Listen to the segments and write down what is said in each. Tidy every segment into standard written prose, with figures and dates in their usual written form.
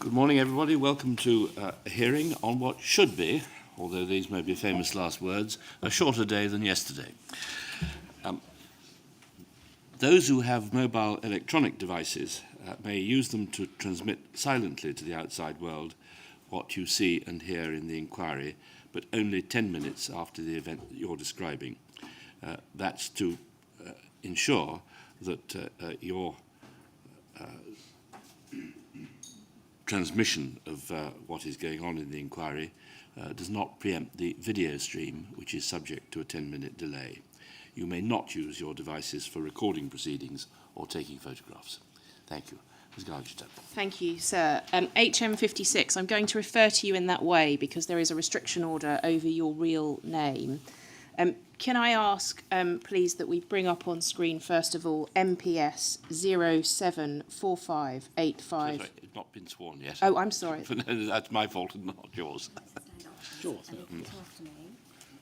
Good morning, everybody. Welcome to a hearing on what should be, although these may be famous last words, a shorter day than yesterday. Those who have mobile electronic devices may use them to transmit silently to the outside world what you see and hear in the inquiry, but only 10 minutes after the event that you're describing. That's to ensure that your transmission of what is going on in the inquiry does not preempt the video stream, which is subject to a 10-minute delay. You may not use your devices for recording proceedings or taking photographs. Thank you. Ms. Gargita. Thank you, sir. HM56, I'm going to refer to you in that way because there is a restriction order over your real name. Can I ask, please, that we bring up on screen, first of all, MPS 074585. Sorry, it's not been sworn yet. Oh, I'm sorry. No, that's my fault and not yours. Sure. After me.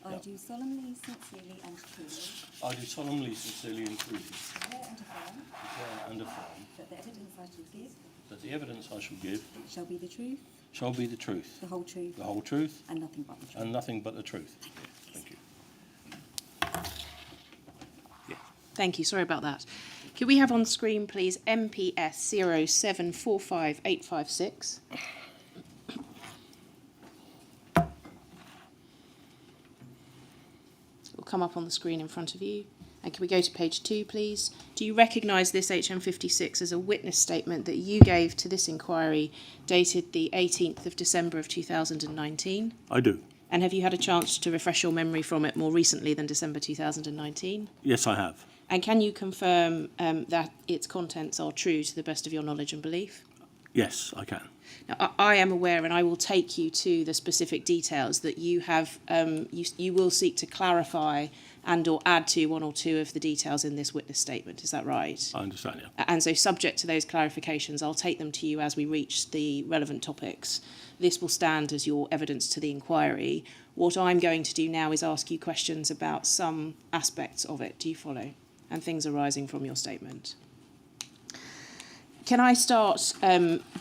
I do solemnly, sincerely and truly I do solemnly, sincerely and truly declare and affirm declare and affirm that the evidence I shall give that the evidence I shall give shall be the truth, shall be the truth, the whole truth, the whole truth, and nothing but the truth. and nothing but the truth. Thank you. Thank you, sorry about that. Could we have on screen, please, MPS 0745856? It will come up on the screen in front of you. And can we go to page 2, please? Do you recognise this HM56 as a witness statement that you gave to this inquiry dated the 18th of December of 2019? I do. And have you had a chance to refresh your memory from it more recently than December 2019? Yes, I have. And can you confirm that its contents are true to the best of your knowledge and belief? Yes, I can. Now, I am aware, and I will take you to the specific details that you have. You will seek to clarify and/or add to one or two of the details in this witness statement. Is that right? I understand, yeah. And so, subject to those clarifications, I'll take them to you as we reach the relevant topics. This will stand as your evidence to the inquiry. What I'm going to do now is ask you questions about some aspects of it. Do you follow? And things arising from your statement. Can I start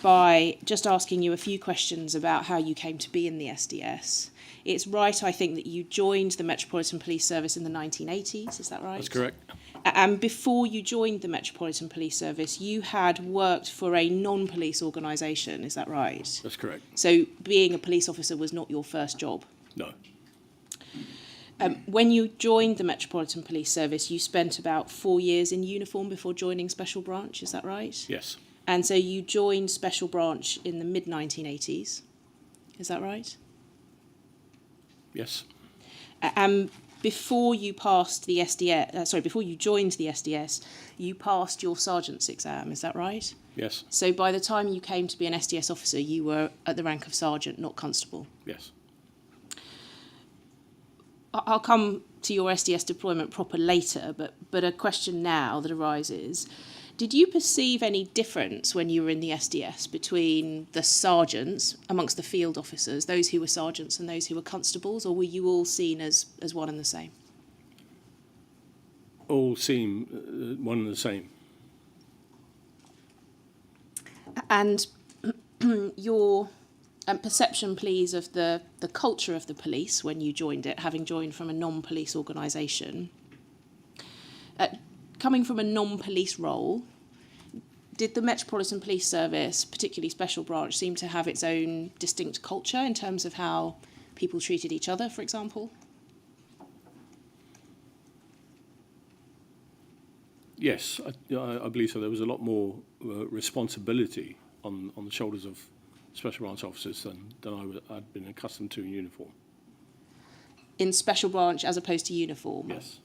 by just asking you a few questions about how you came to be in the SDS? It's right, I think, that you joined the Metropolitan Police Service in the 1980s, is that right? That's correct. And before you joined the Metropolitan Police Service, you had worked for a non-police organisation, is that right? That's correct. So being a police officer was not your first job? No. When you joined the Metropolitan Police Service, you spent about 4 years in uniform before joining Special Branch, is that right? Yes. And so you joined Special Branch in the mid-1980s, is that right? Yes. And before you passed the SDS, before you joined the SDS, you passed your sergeant's exam, is that right? Yes. So by the time you came to be an SDS officer, you were at the rank of sergeant, not constable. Yes. I'll come to your SDS deployment proper later, but a question now that arises. Did you perceive any difference when you were in the SDS between the sergeants amongst the field officers, those who were sergeants and those who were constables, or were you all seen as one and the same? All seem one and the same. And your perception, please, of the culture of the police when you joined it, having joined from a non-police organisation. Coming from a non-police role, did the Metropolitan Police Service, particularly Special Branch, seem to have its own distinct culture in terms of how people treated each other, for example? Yes, I believe so. There was a lot more responsibility on the shoulders of Special Branch officers than I'd been accustomed to in uniform. In Special Branch as opposed to uniform? Yes.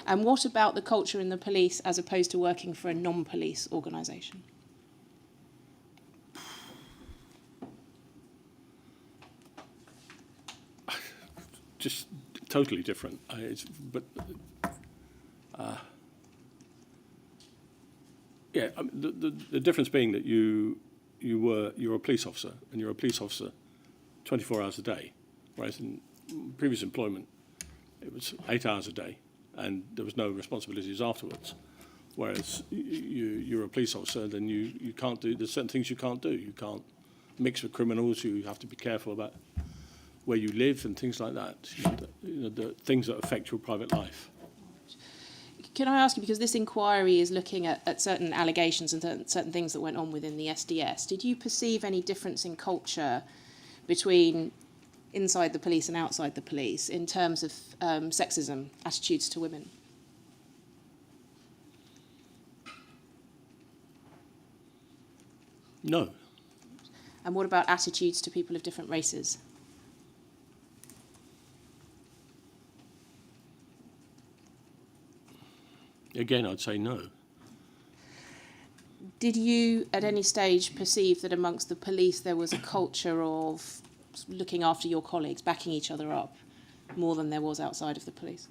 And what about the culture in the police as opposed to working for a non-police organisation? Just totally different. The difference being that you're a police officer, and you're a police officer 24 hours a day, whereas in previous employment it was 8 hours a day, and there was no responsibilities afterwards. Whereas you're a police officer, then you can't do, there's certain things you can't do. You can't mixed with criminals. You have to be careful about where you live and things like that. The things that affect your private life. Can I ask you, because this inquiry is looking at certain allegations and certain things that went on within the SDS, did you perceive any difference in culture between inside the police and outside the police in terms of sexism, attitudes to women? No. And what about attitudes to people of different races? Again, I'd say no. Did you at any stage perceive that amongst the police there was a culture of looking after your colleagues, backing each other up, more than there was outside of the police?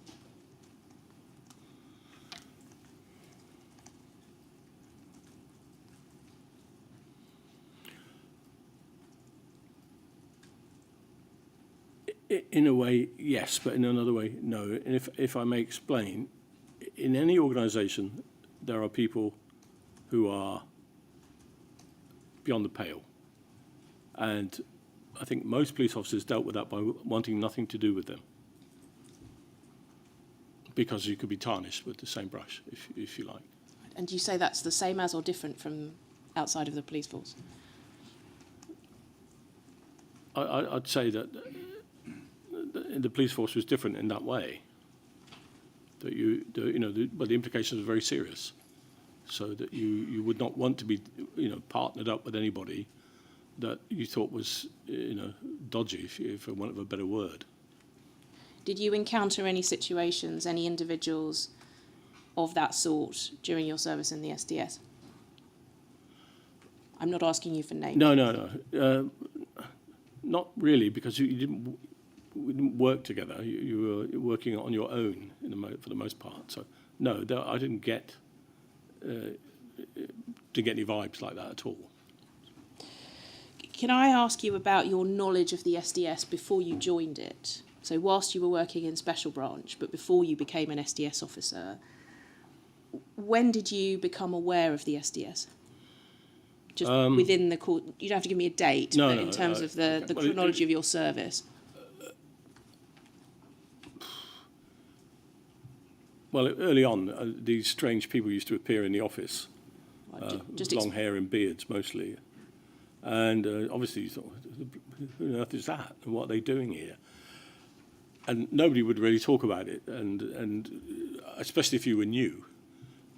In a way, yes, but in another way, no. And if I may explain, in any organisation, there are people who are beyond the pale. And I think most police officers dealt with that by wanting nothing to do with them. Because you could be tarnished with the same brush, if you like. And do you say that's the same as or different from outside of the police force? I'd say that the police force was different in that way. That but the implications are very serious. So that you would not want to be, partnered up with anybody that you thought was, dodgy, for want of a better word. Did you encounter any situations, any individuals of that sort during your service in the SDS? I'm not asking you for names. No. Not really, because we didn't work together. You were working on your own for the most part. So no, I didn't get any vibes like that at all. Can I ask you about your knowledge of the SDS before you joined it? So whilst you were working in Special Branch, but before you became an SDS officer, when did you become aware of the SDS? Just within the court, you don't have to give me a date, but in terms of the chronology of your service. Well, early on, these strange people used to appear in the office, Just long hair and beards mostly. And obviously you thought, who on earth is that? And what are they doing here? And nobody would really talk about it, and especially if you were new,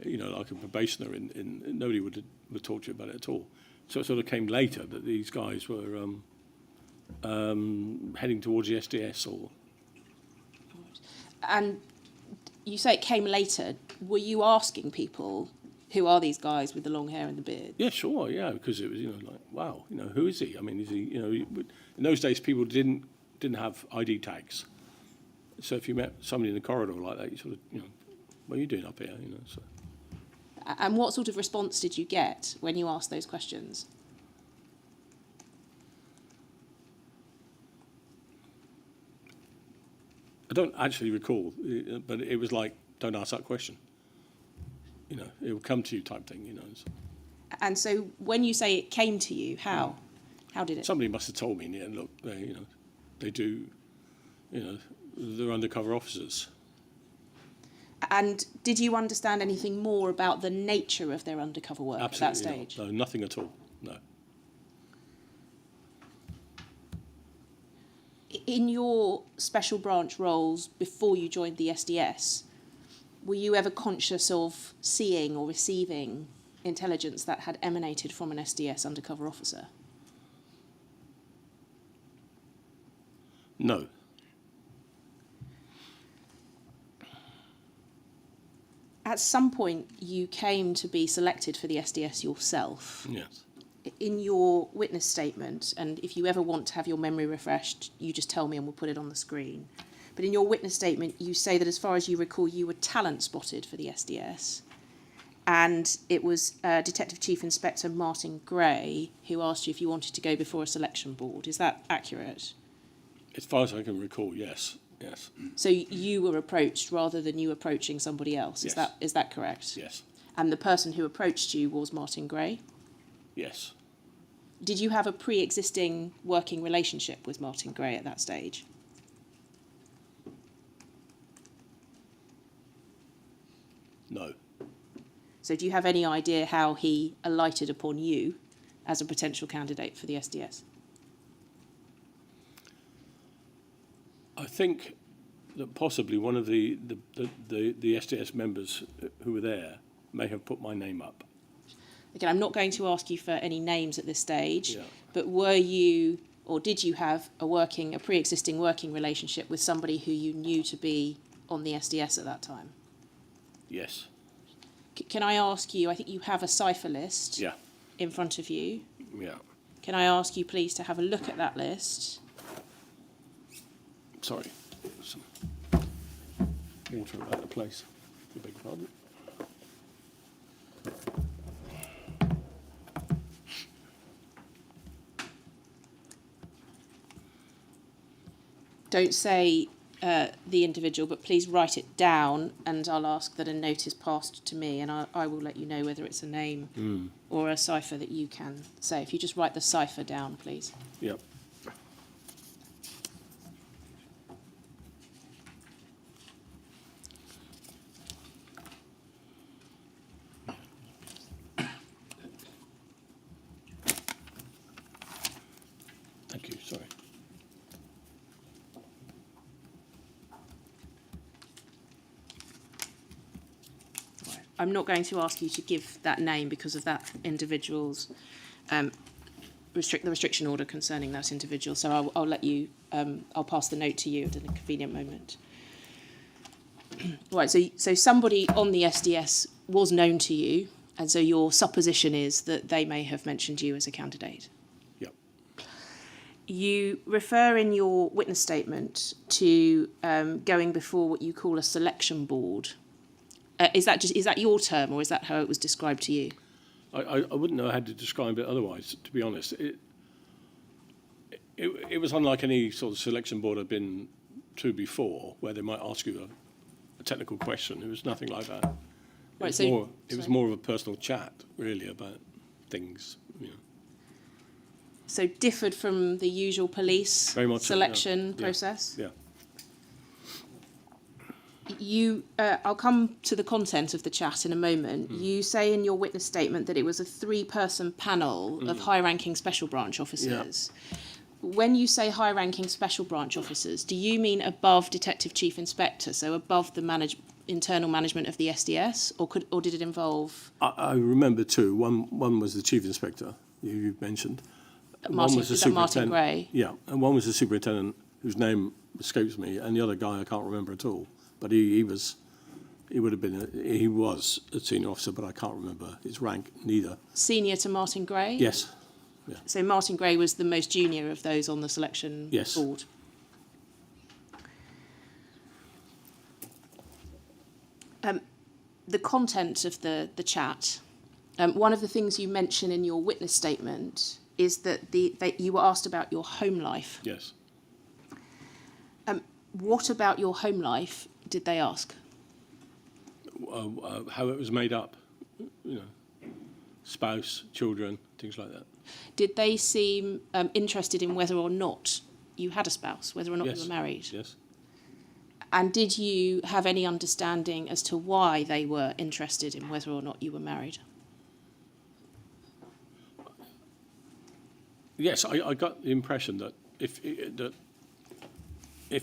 like a probationer, nobody would talk to you about it at all. So it sort of came later that these guys were heading towards the SDS. And you say it came later. Were you asking people, who are these guys with the long hair and the beard? Yeah, sure, yeah, because it was, like, wow, who is he? I mean, is he, in those days people didn't have ID tags. So if you met somebody in the corridor like that, you sort of, what are you doing up here? So. And what sort of response did you get when you asked those questions? I don't actually recall, but it was like, don't ask that question. It will come to you type thing, So. And so when you say it came to you, how? How did it? Somebody must have told me in the end, look, they do, they're undercover officers. And did you understand anything more about the nature of their undercover work Absolutely at that stage? Not. No, nothing at all, no. In your Special Branch roles before you joined the SDS, were you ever conscious of seeing or receiving intelligence that had emanated from an SDS undercover officer? No. At some point, you came to be selected for the SDS yourself. Yes. In your witness statement, and if you ever want to have your memory refreshed, you just tell me and we'll put it on the screen. But in your witness statement, you say that as far as you recall, you were talent spotted for the SDS. And it was Detective Chief Inspector Martin Gray who asked you if you wanted to go before a selection board. Is that accurate? As far as I can recall, yes. Yes. So you were approached rather than you approaching somebody else. Yes. Is that correct? Yes. And the person who approached you was Martin Gray? Yes. Did you have a pre-existing working relationship with Martin Gray at that stage? No. So do you have any idea how he alighted upon you as a potential candidate for the SDS? I think that possibly one of the SDS members who were there may have put my name up. Again, I'm not going to ask you for any names at this stage, Yeah. but were you, or did you have a pre-existing working relationship with somebody who you knew to be on the SDS at that time? Yes. Can I ask you, I think you have a cipher list Yeah. in front of you. Yeah. Can I ask you please to have a look at that list? Sorry. Some water about the place. I beg your pardon. Don't say the individual, but please write it down, and I'll ask that a note is passed to me, and I will let you know whether it's a name or a cipher that you can say. If you just write the cipher down, please. Yep. Thank you. Sorry. I'm not going to ask you to give that name because of that individual's the restriction order concerning that individual. So I'll let you. I'll pass the note to you at a convenient moment. Right. So somebody on the SDS was known to you, and so your supposition is that they may have mentioned you as a candidate. Yep. You refer in your witness statement to going before what you call a selection board. Is that your term, or is that how it was described to you? I wouldn't know how to describe it otherwise, to be honest. It was unlike any sort of selection board I've been to before, where they might ask you a technical question. It was nothing like that. Right, It was more of a personal chat, really, about things. You know. So differed from the usual police Very much so, selection yeah. process? Yeah. I'll come to the content of the chat in a moment. You say in your witness statement that it was a 3-person panel of high-ranking special branch officers. Yeah. When you say high-ranking special branch officers, do you mean above Detective Chief Inspector, so above the internal management of the SDS, or did it involve... I remember two. One was the Chief Inspector, you mentioned. Martin, is that Martin Gray? Yeah, and one was the superintendent, whose name escapes me, and the other guy I can't remember at all. But he was a senior officer, but I can't remember his rank neither. Senior to Martin Gray? Yes. Yeah. So Martin Gray was the most junior of those on the selection board? The content of the chat, one of the things you mention in your witness statement is that you were asked about your home life. Yes. What about your home life did they ask? How it was made up, you know, spouse, children, things like that. Did they seem interested in whether or not you had a spouse, whether or not Yes. you were married? Yes. And did you have any understanding as to why they were interested in whether or not you were married? Yes, I got the impression that if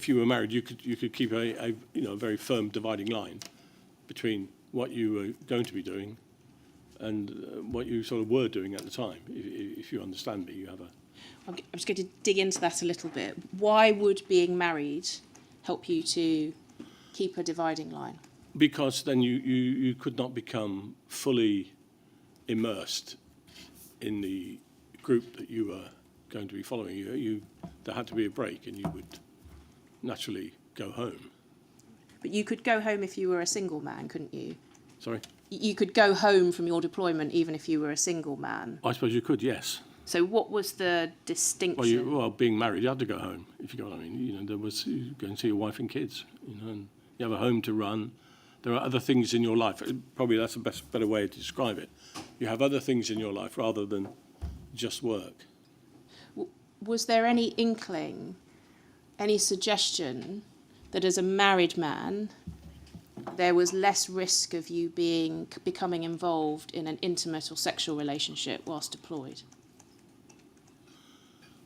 you were married, you could keep a very firm dividing line between what you were going to be doing and what you sort of were doing at the time. If you understand me, you have a... I'm just going to dig into that a little bit. Why would being married help you to keep a dividing line? Because then you could not become fully immersed in the group that you were going to be following. There had to be a break, and you would naturally go home. But you could go home if you were a single man, couldn't you? Sorry? You could go home from your deployment even if you were a single man. I suppose you could, yes. So what was the distinction? Well, being married, you had to go home, if you know what I mean. You know, you go and see your wife and kids, you know, and you have a home to run. There are other things in your life. Probably that's a better way to describe it. You have other things in your life rather than just work. was there any inkling, any suggestion that as a married man, there was less risk of you becoming involved in an intimate or sexual relationship whilst deployed?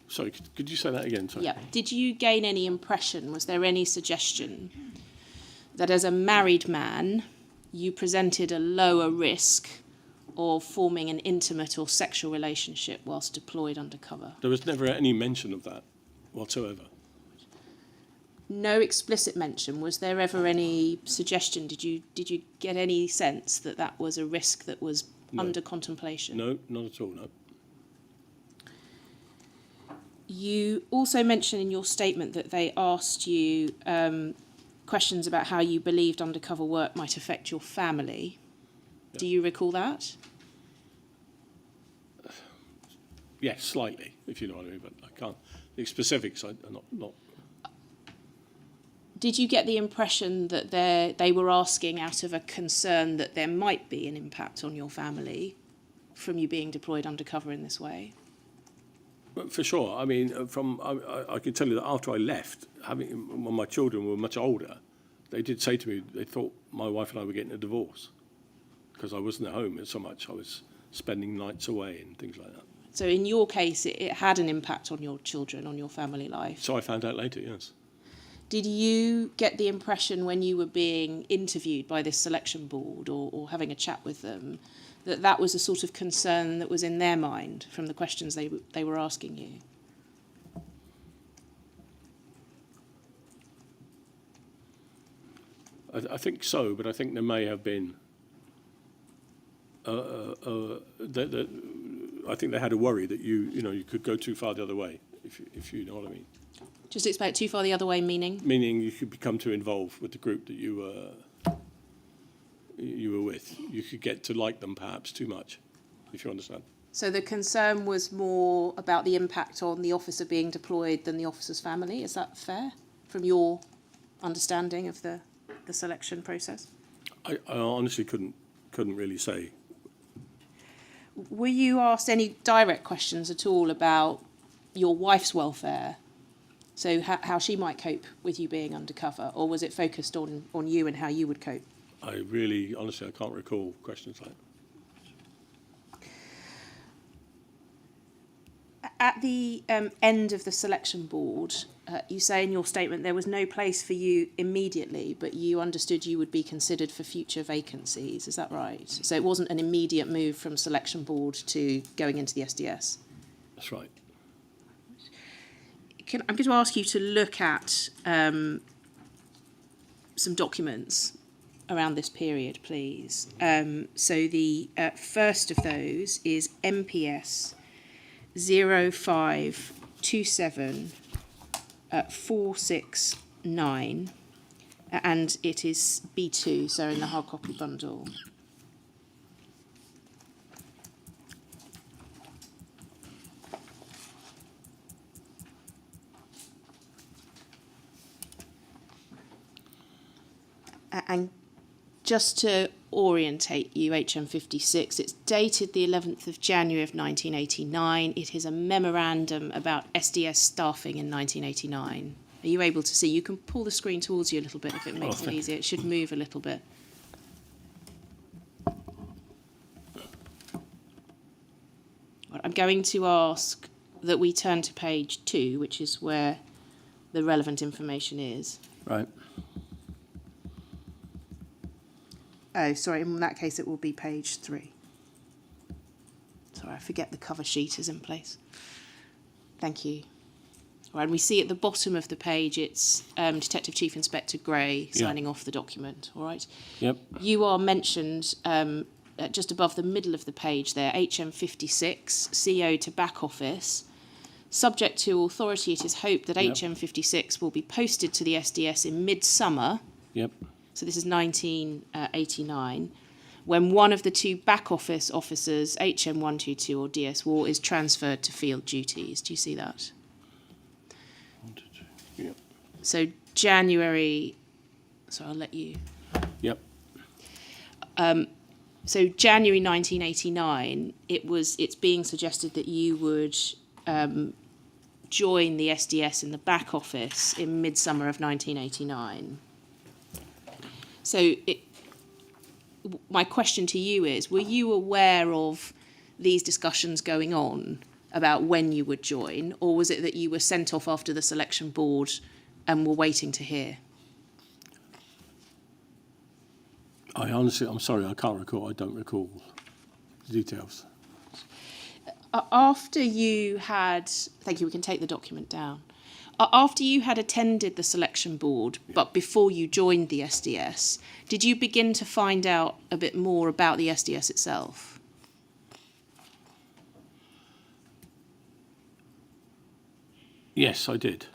Sorry, could you say that again? Sorry. Yeah. Did you gain any impression, was there any suggestion that as a married man, you presented a lower risk of forming an intimate or sexual relationship whilst deployed undercover? There was never any mention of that whatsoever. No explicit mention. Was there ever any suggestion? Did you get any sense that that was a risk that was under contemplation? No, not at all, no. You also mentioned in your statement that they asked you questions about how you believed undercover work might affect your family. Yeah. Do you recall that? Yes, slightly, if you know what I mean, but I can't. The specifics are not. Did you get the impression that they were asking out of a concern that there might be an impact on your family from you being deployed undercover in this way? For sure. I mean, I can tell you that after I left, when my children were much older, they did say to me they thought my wife and I were getting a divorce because I wasn't at home so much. I was spending nights away and things like that. So in your case, it had an impact on your children, on your family life. So I found out later, yes. Did you get the impression when you were being interviewed by this selection board or having a chat with them that that was a sort of concern that was in their mind from the questions they were asking you? I think so, but I think there may have been. I think they had a worry that you could go too far the other way, if you know what I mean. Just explain too far the other way, meaning? Meaning you could become too involved with the group that you were with. You could get to like them perhaps too much, if you understand. So the concern was more about the impact on the officer being deployed than the officer's family. Is that fair from your understanding of the selection process? I honestly couldn't really say. Were you asked any direct questions at all about your wife's welfare? So how she might cope with you being undercover, or was it focused on you and how you would cope? Honestly, I can't recall questions like that. At the end of the selection board, you say in your statement there was no place for you immediately, but you understood you would be considered for future vacancies. Is that right? So it wasn't an immediate move from selection board to going into the SDS? That's right. I'm going to ask you to look at some documents around this period, please. So the first of those is MPS 0527 469, and it is B2, so in the hard copy bundle. And just to orientate you, HM56, it's dated the 11th of January of 1989. It is a memorandum about SDS staffing in 1989. Are you able to see? You can pull the screen towards you a little bit if it makes it easier. It should move a little bit. I'm going to ask that we turn to page 2, which is where the relevant information is. Right. Oh, sorry, in that case it will be page 3. Sorry, I forget the cover sheet is in place. Thank you. All right, and we see at the bottom of the page it's Detective Chief Inspector Gray signing off the document, all right? Yep. You are mentioned just above the middle of the page there, HM56, CO to back office. Subject to authority, it is hoped that HM56 will be posted to the SDS in midsummer. Yep. So this is 1989, when one of the two back office officers, HM122 or DS War, is transferred to field duties. Do you see that? 122. Yep. So January, so I'll let you. Yep. So January 1989, it's being suggested that you would join the SDS in the back office in midsummer of 1989. So my question to you is, were you aware of these discussions going on about when you would join, or was it that you were sent off after the selection board and were waiting to hear? I'm sorry, I can't recall. I don't recall the details. After you had, thank you, we can take the document down. After you had attended the selection board, but before you joined the SDS, did you begin to find out a bit more about the SDS itself? Yes, I did.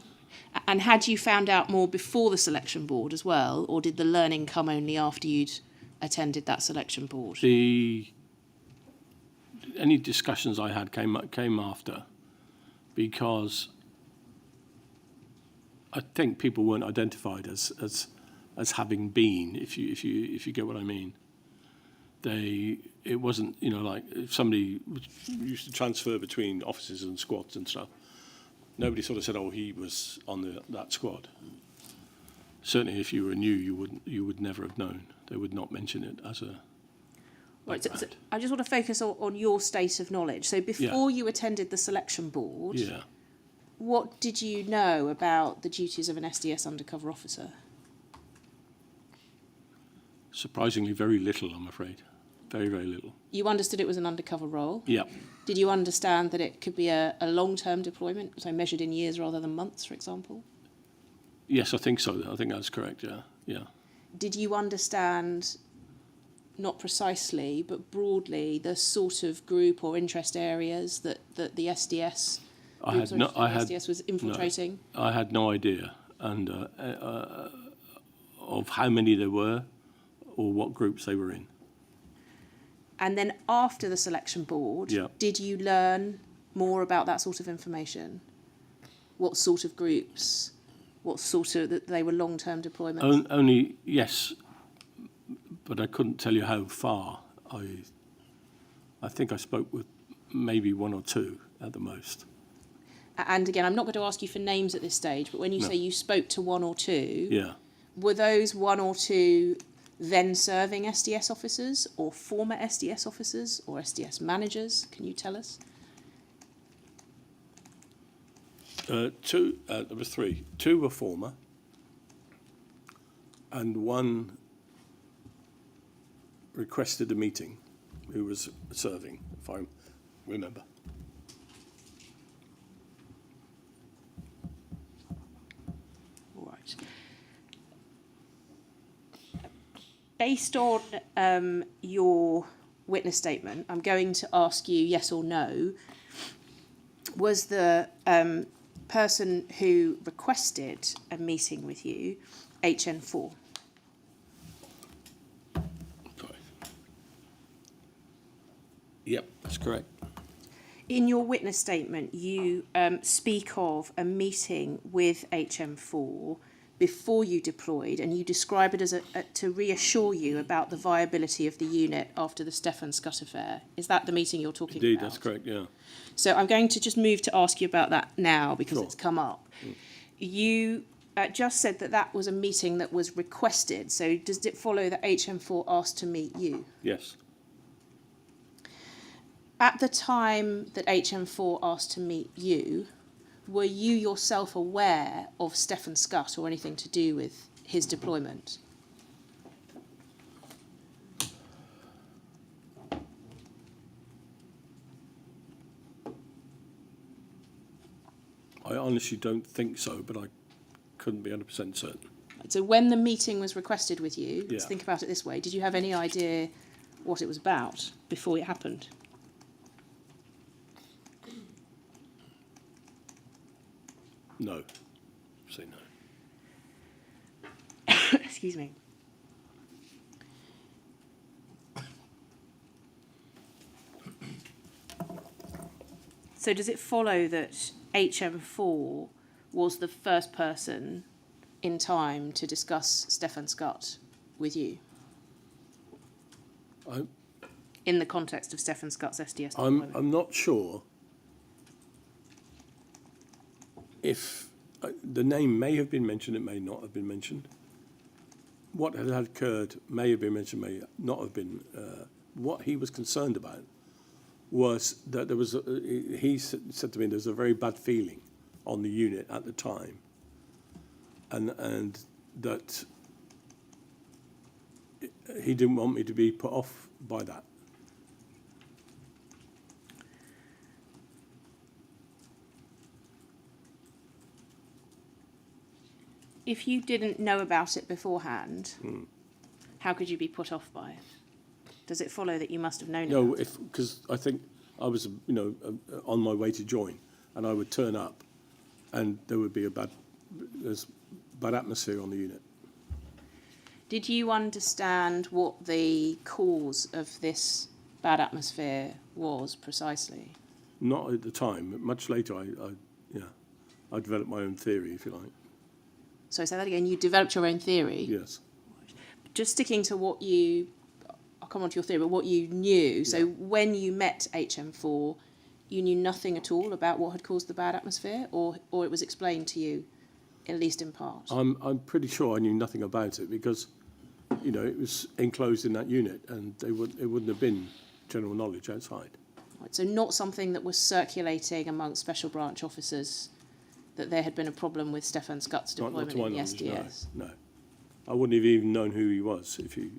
And had you found out more before the selection board as well, or did the learning come only after you'd attended that selection board? Any discussions I had came after, because I think people weren't identified as having been. If you get what I mean, it wasn't, like if somebody used to transfer between offices and squads and stuff. Nobody sort of said, "Oh, he was on that squad." Certainly, if you were new, you would never have known. They would not mention it as a. Right, so I just want to focus on your state of knowledge. So before you attended the selection board, what did you know about the duties of an SDS undercover officer? Surprisingly, very little, I'm afraid. Very, very little. You understood it was an undercover role? Yeah. Did you understand that it could be a long-term deployment, so measured in years rather than months, for example? Yes, I think so. I think that's correct, yeah. Did you understand, not precisely, but broadly, the sort of group or interest areas that the SDS was infiltrating? No, I had no idea and of how many there were or what groups they were in. And then after the selection board, did you learn more about that sort of information? What sort of groups? What sort of, that they were long-term deployments? Only, yes, but I couldn't tell you how far. I think I spoke with maybe one or two at the most. And again, I'm not going to ask you for names at this stage, but when you say you spoke to one or two, were those one or two then serving SDS officers or former SDS officers or SDS managers? Can you tell us? There were three. Two were former, and one requested a meeting, who was serving, if I remember. All right. Based on your witness statement, I'm going to ask you yes or no. Was the person who requested a meeting with you HN4? Sorry. Yep, that's correct. In your witness statement, you speak of a meeting with HM4 before you deployed, and you describe it as to reassure you about the viability of the unit after the Stefan Scott affair. Is that the meeting you're talking about? Indeed, that's correct, yeah. So I'm going to just move to ask you about that now because it's come up. You just said that was a meeting that was requested. So does it follow that HM4 asked to meet you? Yes. At the time that HM4 asked to meet you, were you yourself aware of Stefan Scott or anything to do with his deployment? I honestly don't think so, but I couldn't be 100% certain. So when the meeting was requested with you, let's think about it this way, did you have any idea what it was about before it happened? No. Say no. Excuse me. So does it follow that HM4 was the first person in time to discuss Stefan Scott with you? In the context of Stefan Scott's SDS deployment? I'm not sure if the name may have been mentioned, it may not have been mentioned. What had occurred may have been mentioned, may not have been. What he was concerned about was that there was, he said to me, there was a very bad feeling on the unit at the time, and that he didn't want me to be put off by that. If you didn't know about it beforehand, how could you be put off by it? Does it follow that you must have known No, about it? because I think I was, on my way to join, and I would turn up, and there would be there's bad atmosphere on the unit. Did you understand what the cause of this bad atmosphere was precisely? Not at the time. Much later, I developed my own theory, if you like. So say that again. You developed your own theory. Yes. Just sticking to what I'll come on to your theory, but what you knew. So when you met HM4, you knew nothing at all about what had caused the bad atmosphere, or it was explained to you, at least in part? I'm pretty sure I knew nothing about it because, it was enclosed in that unit, and it wouldn't have been general knowledge outside. Right, so not something that was circulating amongst special branch officers, that there had been a problem with Stefan Scott's deployment in the SDS? No. I wouldn't have even known who he was if you...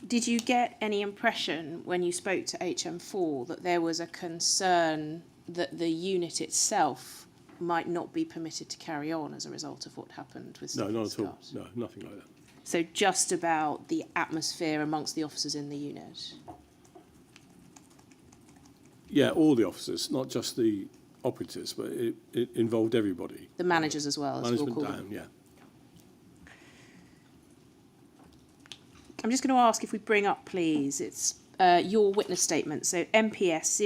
Did you get any impression when you spoke to HM4 that there was a concern that the unit itself might not be permitted to carry on as a result of what happened with No, Stefan not at Scott? all. No, nothing like that. So just about the atmosphere amongst the officers in the unit? Yeah, all the officers, not just the operatives, but it involved everybody. The managers as well, as we'll Management call down, them. yeah. I'm just going to ask if we bring up, please, it's your witness statement. So MPS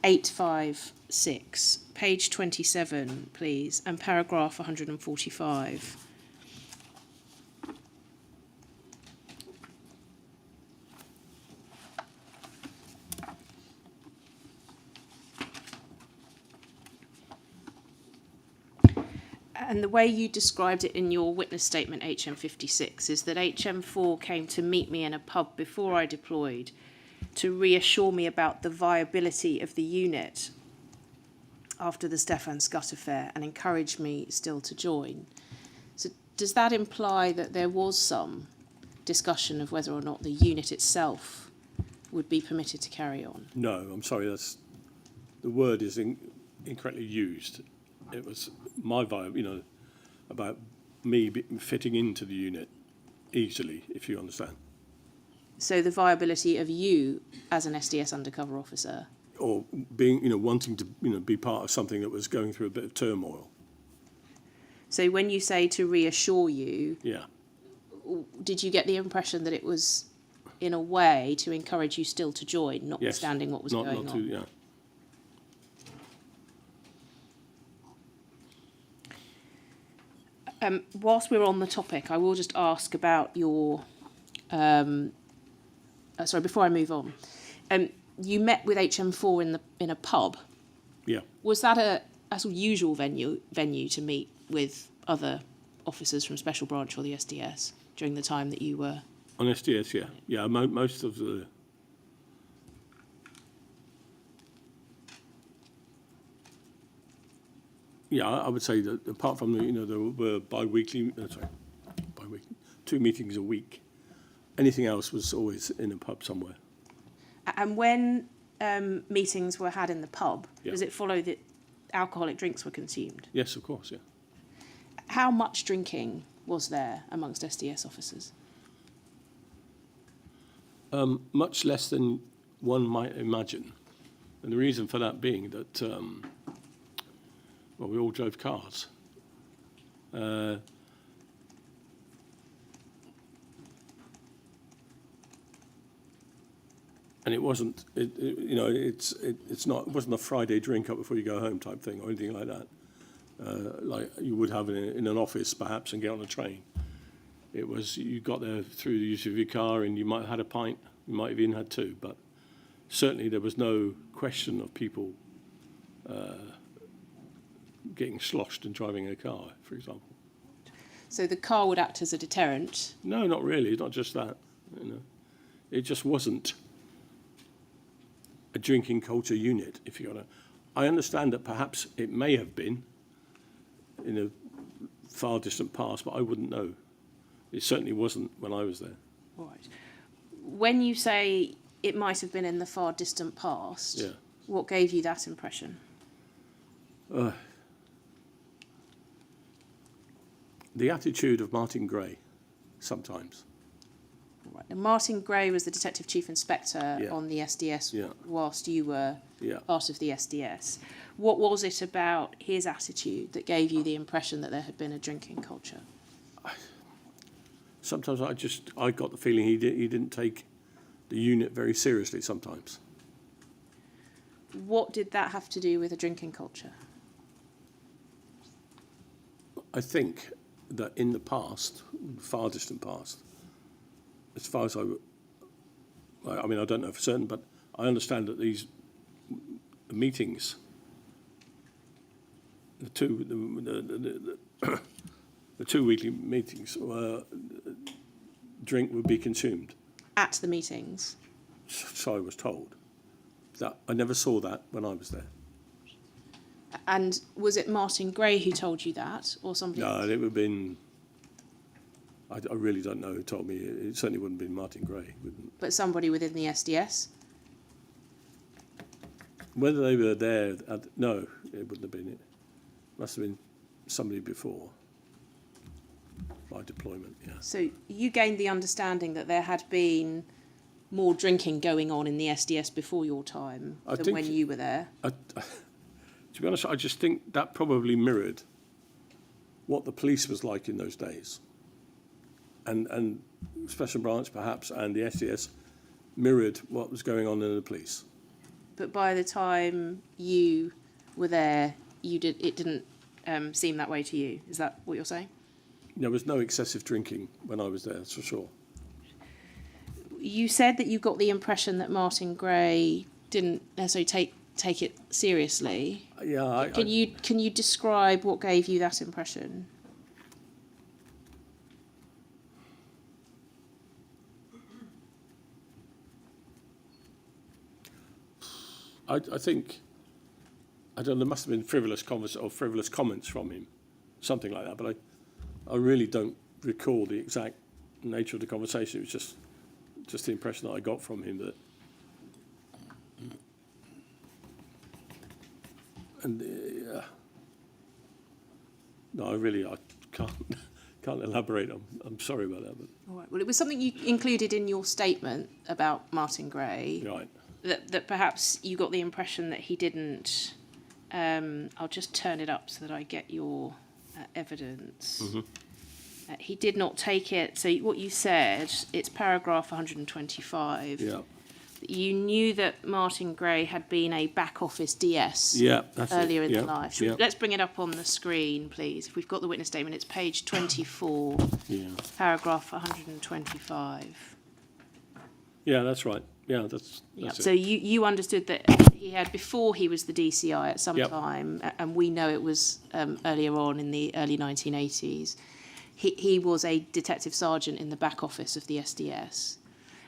0745856, page 27, please, and paragraph 145. And the way you described it in your witness statement, HM56, is that HM4 came to meet me in a pub before I deployed to reassure me about the viability of the unit after the Stefan Scott affair and encouraged me still to join. So does that imply that there was some discussion of whether or not the unit itself would be permitted to carry on? No, I'm sorry, the word is incorrectly used. It was my vibe, about me fitting into the unit easily, if you understand. So the viability of you as an SDS undercover officer? Or being, wanting to, be part of something that was going through a bit of turmoil. So when you say to reassure you, Yeah. did you get the impression that it was, in a way, to encourage you still to join, notwithstanding what was going on? Yeah. Whilst we're on the topic, I will just ask about your... before I move on. You met with HM4 in a pub. Yeah. Was that a sort of usual venue to meet with other officers from Special Branch or the SDS during the time that you were... On SDS, yeah. Yeah, most of the... Yeah, I would say that apart from there were bi-weekly, 2 meetings a week. Anything else was always in a pub somewhere. And when meetings were had in the pub, Yeah. does it follow that alcoholic drinks were consumed? Yes, of course, yeah. How much drinking was there amongst SDS officers? Much less than one might imagine. And the reason for that being that, we all drove cars. And it wasn't, it wasn't a Friday drink up before you go home type thing or anything like that. Like you would have in an office perhaps and get on a train. It was, you got there through the use of your car and you might have had a pint, you might have even had two, but certainly there was no question of people getting sloshed and driving a car, for example. So the car would act as a deterrent. No, not really. It's not just that. You know, it just wasn't a drinking culture unit. If you're gonna, I understand that perhaps it may have been in a far distant past, but I wouldn't know. It certainly wasn't when I was there. Right. When you say it might have been in the far distant past, Yeah. what gave you that impression? The attitude of Martin Gray, sometimes. Right. And Martin Gray was the Detective Chief Inspector Yeah. on the SDS Yeah. whilst you were Yeah. part of the SDS. What was it about his attitude that gave you the impression that there had been a drinking culture? Sometimes I got the feeling he didn't take the unit very seriously sometimes. What did that have to do with a drinking culture? I think that in the past, far distant past, as far as I mean, I don't know for certain, but I understand that these meetings, the two weekly meetings, drink would be consumed. At the meetings? So I was told. That I never saw that when I was there. And was it Martin Gray who told you that, or somebody else? No, it would have been. I really don't know who told me. It certainly wouldn't have been Martin Gray. But somebody within the SDS? Whether they were there, no, it wouldn't have been it. Must have been somebody before my deployment, yeah. So you gained the understanding that there had been more drinking going on in the SDS before your time than when you were there? To be honest, I just think that probably mirrored what the police was like in those days. And Special Branch, perhaps, and the SDS mirrored what was going on in the police. But by the time you were there, it didn't seem that way to you. Is that what you're saying? There was no excessive drinking when I was there, that's for sure. You said that you got the impression that Martin Gray didn't necessarily take it seriously. Yeah, Can you describe what gave you that impression? I think, I don't know, there must have been frivolous comments from him, something like that, but I really don't recall the exact nature of the conversation. It was just the impression that I got from him that, and no, I can't elaborate. I'm sorry about that, but All right. Well, it was something you included in your statement about Martin Gray. right. That perhaps you got the impression that he didn't. I'll just turn it up so that I get your evidence. Mm-hmm. He did not take it. So what you said, it's paragraph 125. Yeah. You knew that Martin Gray had been a back office DS Yeah, that's earlier it. in Yeah. the life. Yeah. Let's bring it up on the screen, please. If we've got the witness statement, it's page 24, Yeah. paragraph 125. Yeah, that's right. Yeah, that's Yep. it. So you understood that he had, before he was the DCI at some Yep. time, and we know it was earlier on in the early 1980s, he was a detective sergeant in the back office of the SDS.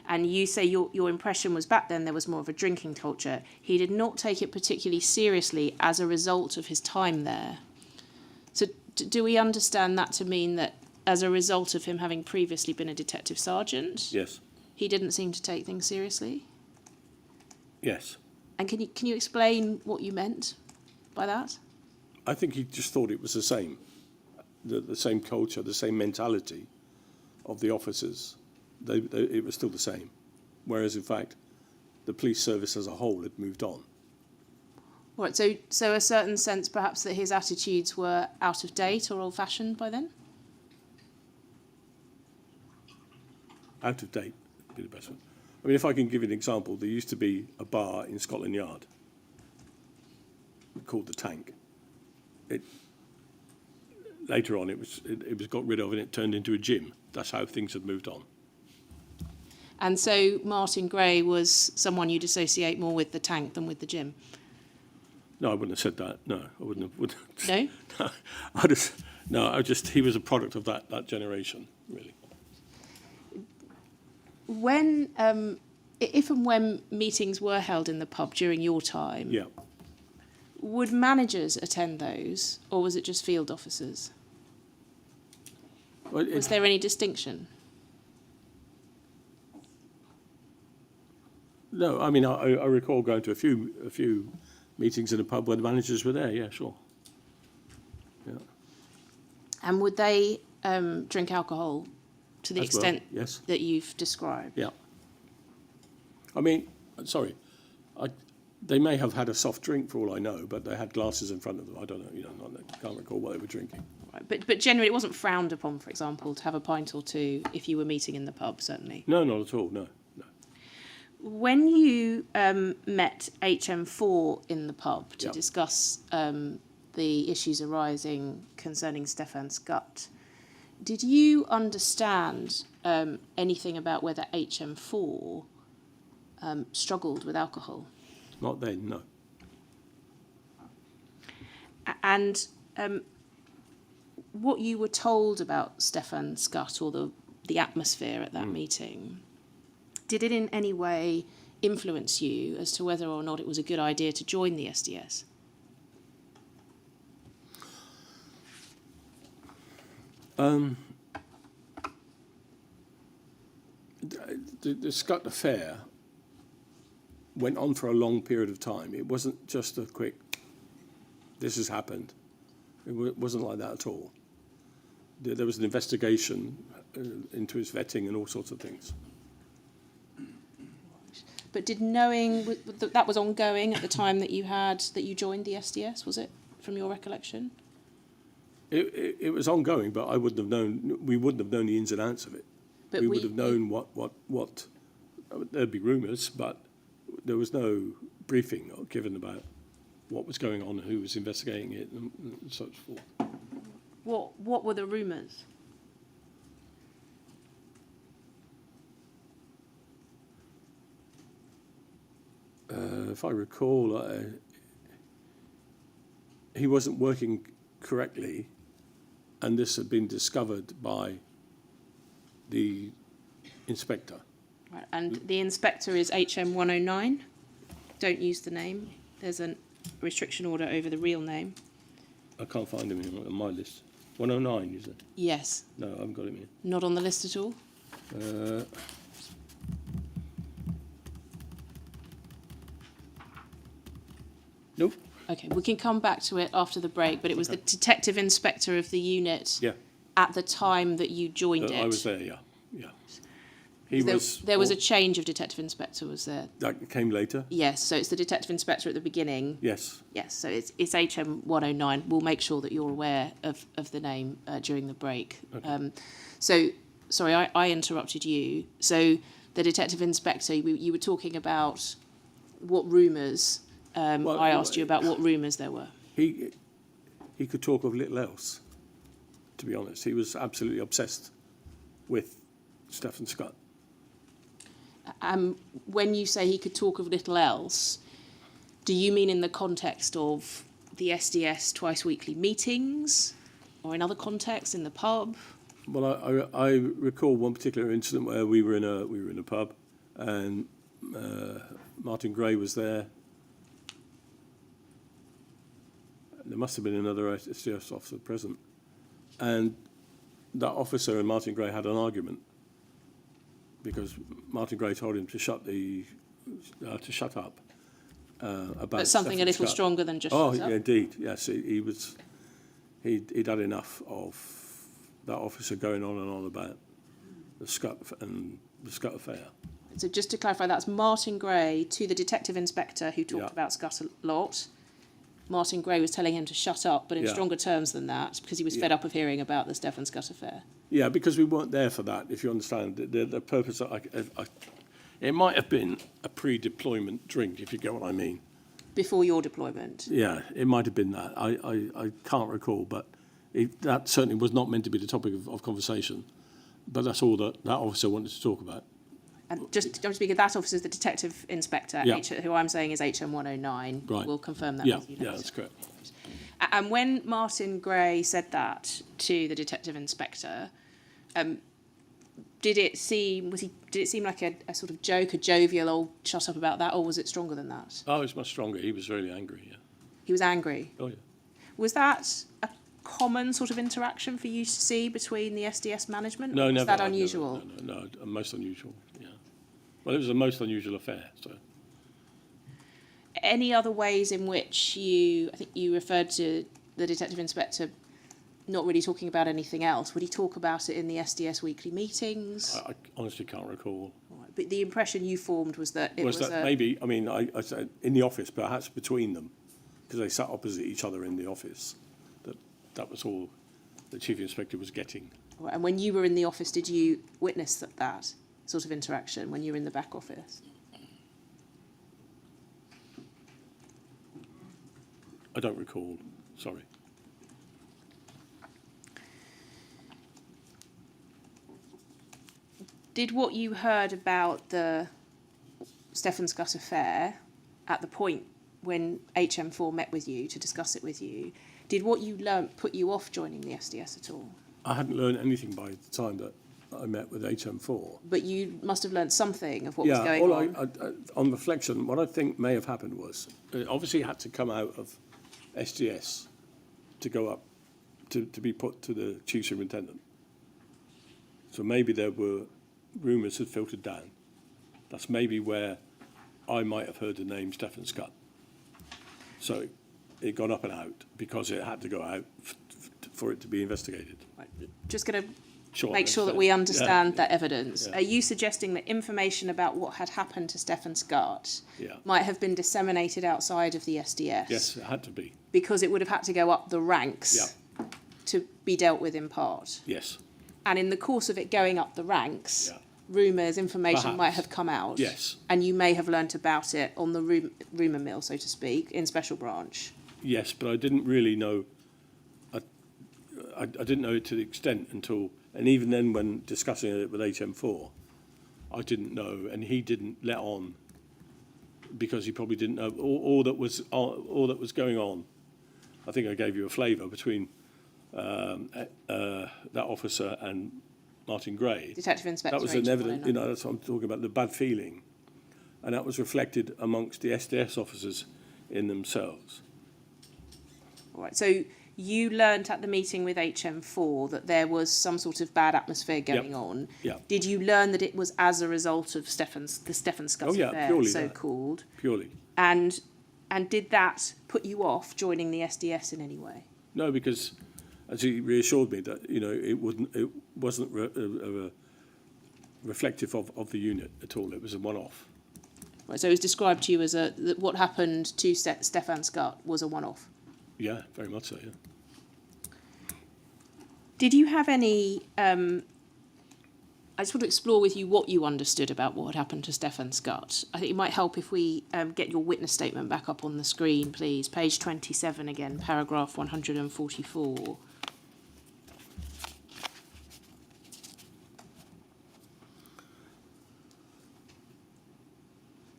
And you say your impression was back then there was more of a drinking culture. He did not take it particularly seriously as a result of his time there. So do we understand that to mean that as a result of him having previously been a detective sergeant, Yes. he didn't seem to take things seriously? Yes. And can you explain what you meant by that? I think he just thought it was the same. The same culture, the same mentality of the officers. It was still the same. Whereas, in fact, the police service as a whole had moved on. All right, so a certain sense perhaps that his attitudes were out of date or old-fashioned by then? Out of date would be the best one. I mean, if I can give you an example, there used to be a bar in Scotland Yard called the Tank. Later on, it was got rid of and it turned into a gym. that's how things have moved on. And so Martin Gray was someone you'd associate more with the tank than with the gym? No, I wouldn't have said that. No, I wouldn't have. No? He was a product of that generation, really. When, if and when meetings were held in the pub during your time, Yeah. would managers attend those, or was it just field officers? Well, Was there any distinction? No, I mean, I recall going to a few meetings in a pub where the managers were there. Yeah, sure. Yeah. And would they drink alcohol to the As well, extent yes. that you've described? Yeah. I mean, sorry, they may have had a soft drink for all I know, but they had glasses in front of them. I don't know. I can't recall what they were drinking. Right. But generally, it wasn't frowned upon, for example, to have a pint or two if you were meeting in the pub. Certainly. No, not at all. No. When you met HM4 in the pub to Yeah. discuss the issues arising concerning Stefan Scutt, did you understand anything about whether HM4 struggled with alcohol? Not then. No. And what you were told about Stefan Scutt, or the atmosphere at that meeting, did it in any way influence you as to whether or not it was a good idea to join the SDS? The Scutt affair went on for a long period of time. It wasn't just a quick, this has happened. It wasn't like that at all. There was an investigation into his vetting and all sorts of things. But did knowing that was ongoing at the time that you joined the SDS, was it, from your recollection? It was ongoing, but I wouldn't have known. We wouldn't have known the ins and outs of it. But we would have known what. There'd be rumours, but there was no briefing given about what was going on and who was investigating it and such forth. What were the rumours? If I recall, he wasn't working correctly, and this had been discovered by the inspector. Right, and the inspector is HM 109. Don't use the name. There's a restriction order over the real name. I can't find him on my list. 109, is it? Yes. No, I haven't got him here. Not on the list at all? Nope. Okay, we can come back to it after the break, but it was the detective inspector of the unit Yeah. at the time that you joined it. I was there, yeah. There was a change of detective inspector, was there? That came later? Yes, so it's the detective inspector at the beginning. Yes. Yes, so it's HM 109. We'll make sure that you're aware of the name during the break. Okay. Sorry, I interrupted you. So the detective inspector, you were talking about what rumours. I asked you about what rumours there were. He could talk of little else, to be honest. He was absolutely obsessed with Stefan Scutt. When you say he could talk of little else, do you mean in the context of the SDS twice weekly meetings, or in other contexts, in the pub? Well, I recall one particular incident where we were in a pub, and Martin Gray was there. There must have been another SDS officer present, and that officer and Martin Gray had an argument because Martin Gray told him to shut up about. But something Stefan a little Scutt. shut up. Oh, yeah, indeed, yes. He'd had enough of that officer going on and on about the Scutt and the Scutt affair. So just to clarify, that's Martin Gray to the detective inspector who talked Yeah. about Scutt a lot. Martin Gray was telling him to shut up, but in Yeah. stronger terms than that, because he was fed up of hearing about the Stefan Scutt affair. Yeah, because we weren't there for that, if you understand. The purpose, it might have been a pre-deployment drink, if you get what I mean. Before your deployment? Yeah, it might have been that. I can't recall, but that certainly was not meant to be the topic of conversation. But that's all that officer wanted to talk about. And just I'm speaking, that officer is the detective inspector, Yeah. who I'm saying is HM 109. Right. We'll confirm that Yeah, with you later. yeah, that's correct. And when Martin Gray said that to the detective inspector, did it seem like a sort of joke, a jovial old shut up about that, or was it stronger than that? Oh, it's much stronger. He was really angry, yeah. He was angry. Oh, yeah. Was that a common sort of interaction for you to see between the SDS management? No, or was never. that I've unusual? No, most unusual, yeah. Well, it was a most unusual affair, so. Any other ways in which I think you referred to the detective inspector not really talking about anything else? Would he talk about it in the SDS weekly meetings? I honestly can't recall. Right. But the impression you formed was that it was Maybe, I mean, I said in the office, perhaps between them, because they sat opposite each other in the office, that was all the chief inspector was getting. Right. And when you were in the office, did you witness that sort of interaction when you were in the back office? I don't recall, sorry. Did what you heard about the Stefan Scott affair at the point when HM4 met with you to discuss it with you, did what you learnt put you off joining the SDS at all? I hadn't learned anything by the time that I met with HM4. But you must have learnt something of what was going on. On reflection, what I think may have happened was, it obviously had to come out of SDS to go up, to be put to the chief superintendent. So maybe there were rumours had filtered down. That's maybe where I might have heard the name Stefan Scott. So it got up and out because it had to go out for it to be investigated. Right. Just going to Sure, make sure that fair. we understand that evidence. Yeah. Are you suggesting that information about what had happened to Stefan Scott Yeah. might have been disseminated outside of the SDS? Yes, it had to be. Because it would have had to go up the ranks Yeah. to be dealt with in part. Yes. And in the course of it going up the ranks, Yeah. rumours, information Perhaps. might have come out. Yes. And you may have learnt about it on the rumour mill, so to speak, in Special Branch. Yes, but I didn't really know. I didn't know it to the extent until, and even then, when discussing it with HM4, I didn't know, and he didn't let on because he probably didn't know all that was going on. I think I gave you a flavour between that officer and Martin Gray. Detective Inspector. That was an evident, that's what I'm talking about, the bad feeling, and that was reflected amongst the SDS officers in themselves. All right, so you learnt at the meeting with HM4 that there was some sort of bad atmosphere going on. Yeah. Did you learn that it was as a result of the Stefan Scott affair, purely so-called? Purely. And did that put you off joining the SDS in any way? No, because as he reassured me that it wasn't reflective of the unit at all. It was a one-off. Right, so it was described to you as that what happened to Stefan Scott was a one-off. Yeah, very much so. Yeah. Did you have any? I just want to explore with you what you understood about what had happened to Stefan Scott. I think it might help if we get your witness statement back up on the screen, please. Page 27 again, paragraph 144.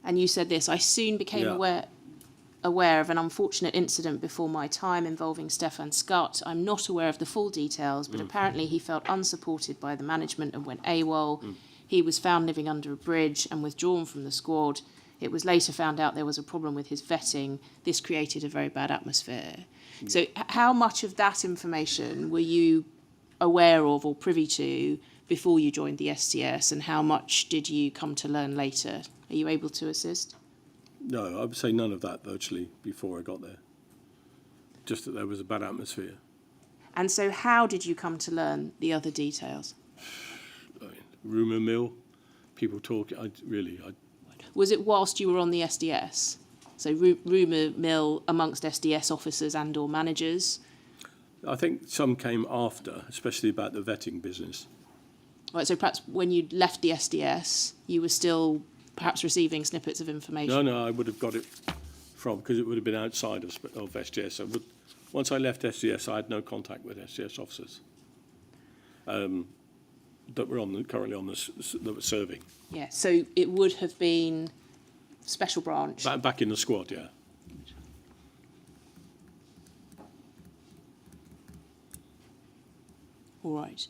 And you said this: I soon became aware of an unfortunate incident before my time involving Stefan Scott. I'm not aware of the full details, but apparently he felt unsupported by the management and went AWOL. He was found living under a bridge and withdrawn from the squad. It was later found out there was a problem with his vetting. This created a very bad atmosphere. So how much of that information were you aware of or privy to before you joined the SDS, and how much did you come to learn later? Are you able to assist? No, I would say none of that virtually before I got there. Just that there was a bad atmosphere. And so how did you come to learn the other details? Rumour mill, people talking. Was it whilst you were on the SDS? So rumour mill amongst SDS officers and or managers? I think some came after, especially about the vetting business. Right, so perhaps when you left the SDS, you were still perhaps receiving snippets of information? No, I would have got it because it would have been outside of SDS. Once I left SDS, I had no contact with SDS officers. that were currently on that were serving. Yeah, so it would have been special branch. Back in the squad, yeah. All right.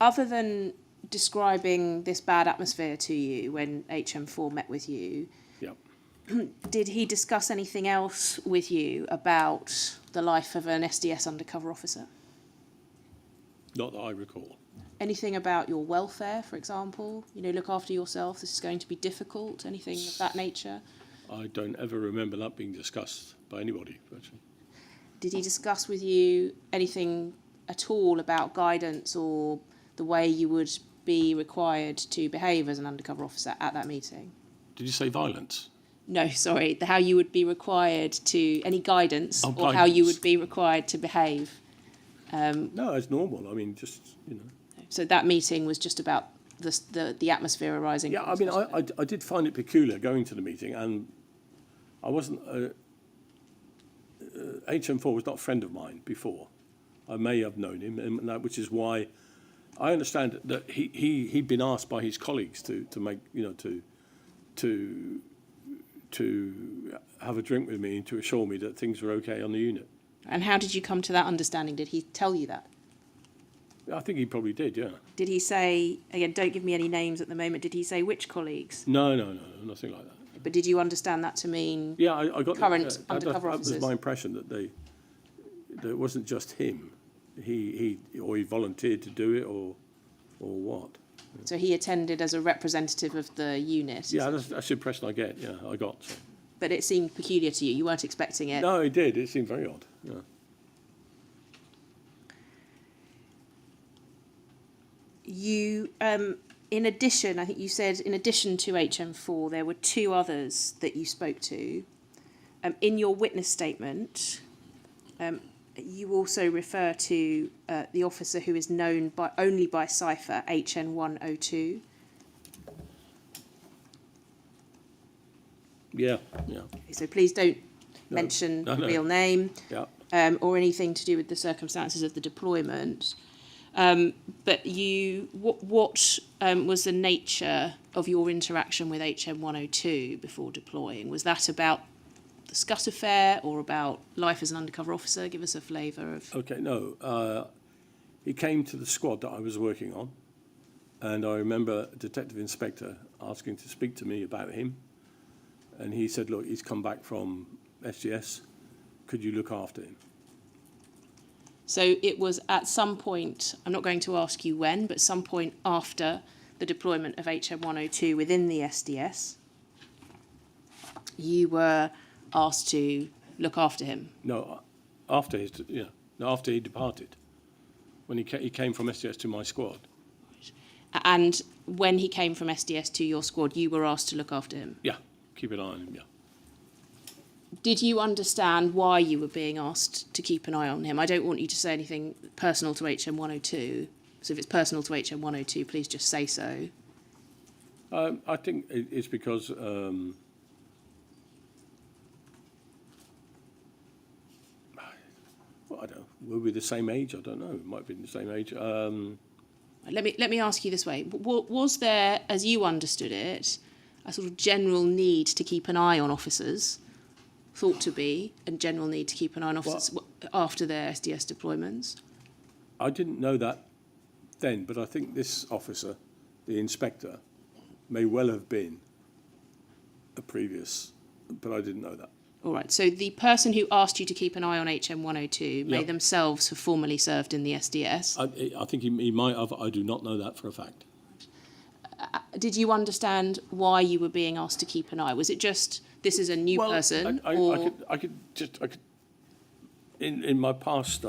Other than describing this bad atmosphere to you when HM4 met with you, Yeah. did he discuss anything else with you about the life of an SDS undercover officer? Not that I recall. Anything about your welfare, for example? You know, look after yourself, this is going to be difficult, anything of that nature? I don't ever remember that being discussed by anybody, virtually. Did he discuss with you anything at all about guidance or the way you would be required to behave as an undercover officer at that meeting? Did you say violence? No, sorry, how you would be required to, any guidance Oh, or how you guidance. would be required to behave. No, it's normal. I mean, just, you know. So that meeting was just about the atmosphere arising. Yeah, from I mean, I did find it peculiar going to the meeting, and I wasn't... HM4 was not a friend of mine before. I may have known him, and that, which is why I understand that he'd been asked by his colleagues to make, you know, to have a drink with me and to assure me that things were okay on the unit. And how did you come to that understanding? Did he tell you that? I think he probably did, yeah. Did he say, again, don't give me any names at the moment, did he say which colleagues? No, nothing like that. But did you understand that to mean Yeah, I got current undercover that was officers? my impression, that it wasn't just him. He volunteered to do it, or what. So he attended as a representative of the unit? Yeah, that's the impression I get. Yeah, I got. But it seemed peculiar to you. You weren't expecting it. No, it did. It seemed very odd. Yeah. You, in addition, I think you said, in addition to HM4, there were two others that you spoke to. In your witness statement, you also refer to the officer who is known only by cipher HN102. Yeah. So please don't mention No. the real name. Yeah. Or anything to do with the circumstances of the deployment. But what was the nature of your interaction with HM102 before deploying? Was that about the Scott affair or about life as an undercover officer? Give us a flavour of... Okay, no. He came to the squad that I was working on, and I remember a detective inspector asking to speak to me about him, and he said, look, he's come back from SGS, could you look after him? So it was at some point, I'm not going to ask you when, but some point after the deployment of HM102 within the SDS, you were asked to look after him. No, after he departed, when he came from SDS to my squad. And when he came from SDS to your squad, you were asked to look after him. Yeah, keep an eye on him, yeah. Did you understand why you were being asked to keep an eye on him? I don't want you to say anything personal to HM102. So if it's personal to HM102, please just say so. I think it's because I don't know. Were we the same age? I don't know. It might have been the same age. Let me ask you this way. Was there, as you understood it, a sort of general need to keep an eye on officers, thought to be a general need to keep an eye on officers after their SDS deployments? I didn't know that then, but I think this officer, the inspector, may well have been a previous, but I didn't know that. All right, so the person who asked you to keep an eye on HM102 may themselves have formerly served in the SDS. I think he might have. I do not know that for a fact. Did you understand why you were being asked to keep an eye? Was it just, this is a new person? I could in my past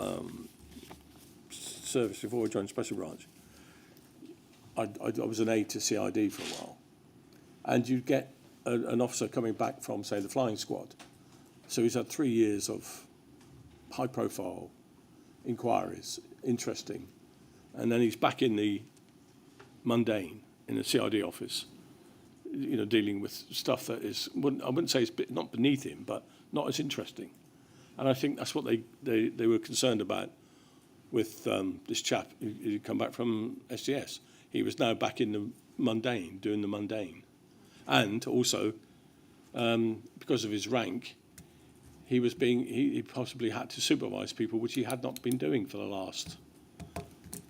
service before I joined Special Branch, I was an aide to CID for a while, and you'd get an officer coming back from, say, the flying squad. So he's had 3 years of high-profile inquiries, interesting, and then he's back in the mundane in the CID office, you know, dealing with stuff that is, I wouldn't say it's not beneath him, but not as interesting. And I think that's what they were concerned about. with this chap who'd come back from SDS. He was now back in the mundane, doing the mundane. And also, because of his rank, he possibly had to supervise people, which he had not been doing for the last,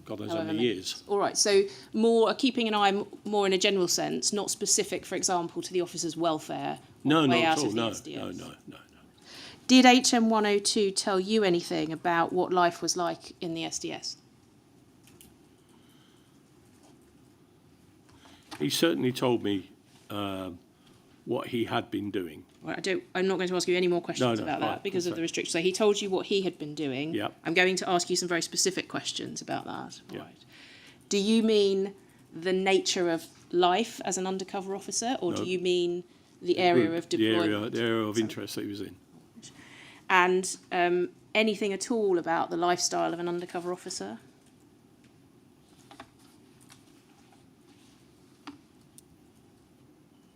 God knows how many years. All right, so more keeping an eye more in a general sense, not specific, for example, to the officer's welfare. No, not out at all. of the No, SDS. no. Did HM 102 tell you anything about what life was like in the SDS? He certainly told me what he had been doing. Right, I'm not going to ask you any more questions about that right, because of that's the restrictions. So he told you what he had been doing. Yep. I'm going to ask you some very specific questions about that. Yep. Right. Do you mean the nature of life as an undercover officer, or do you mean the area of deployment? The area of interest that he was in. And anything at all about the lifestyle of an undercover officer?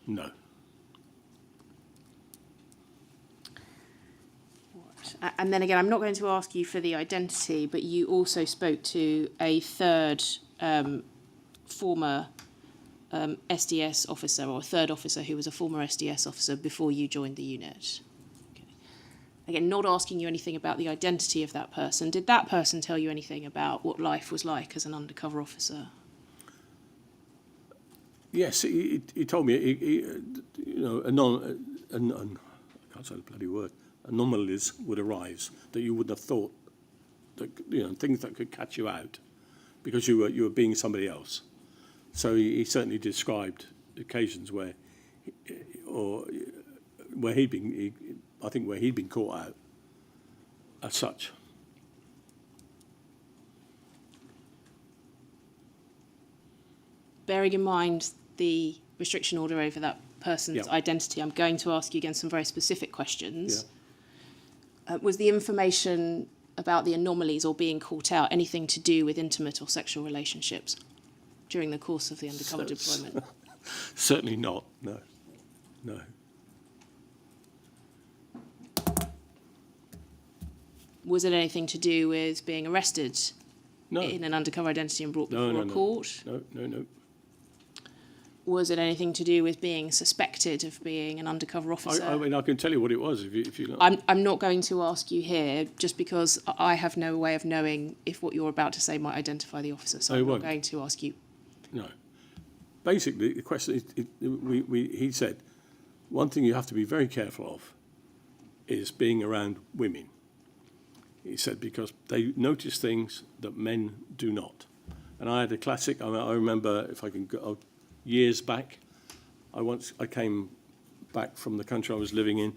No. And then again, I'm not going to ask you for the identity, but you also spoke to a third former SDS officer, or a third officer who was a former SDS officer before you joined the unit. Okay. Again, not asking you anything about the identity of that person. Did that person tell you anything about what life was like as an undercover officer? Yes, he told me, I can't say the bloody word, anomalies would arise that you wouldn't have thought, that, things that could catch you out because you were being somebody else. So he certainly described occasions where he'd been caught out as such. Bearing in mind the restriction order over that person's identity, I'm going to ask you again some very specific questions. Yeah. Was the information about the anomalies or being caught out anything to do with intimate or sexual relationships during the course of the undercover deployment? Certainly not, no. Was it anything to do with being arrested No. in an undercover identity and brought before a court? No. Was it anything to do with being suspected of being an undercover officer? I mean, I can tell you what it was if you like. I'm not going to ask you here just because I have no way of knowing if what you're about to say might identify the officer, so I'm not going to ask you. No. Basically, the question is, he said, one thing you have to be very careful of is being around women. He said, because they notice things that men do not. And I had a classic, I remember, if I can go, years back, I came back from the country I was living in.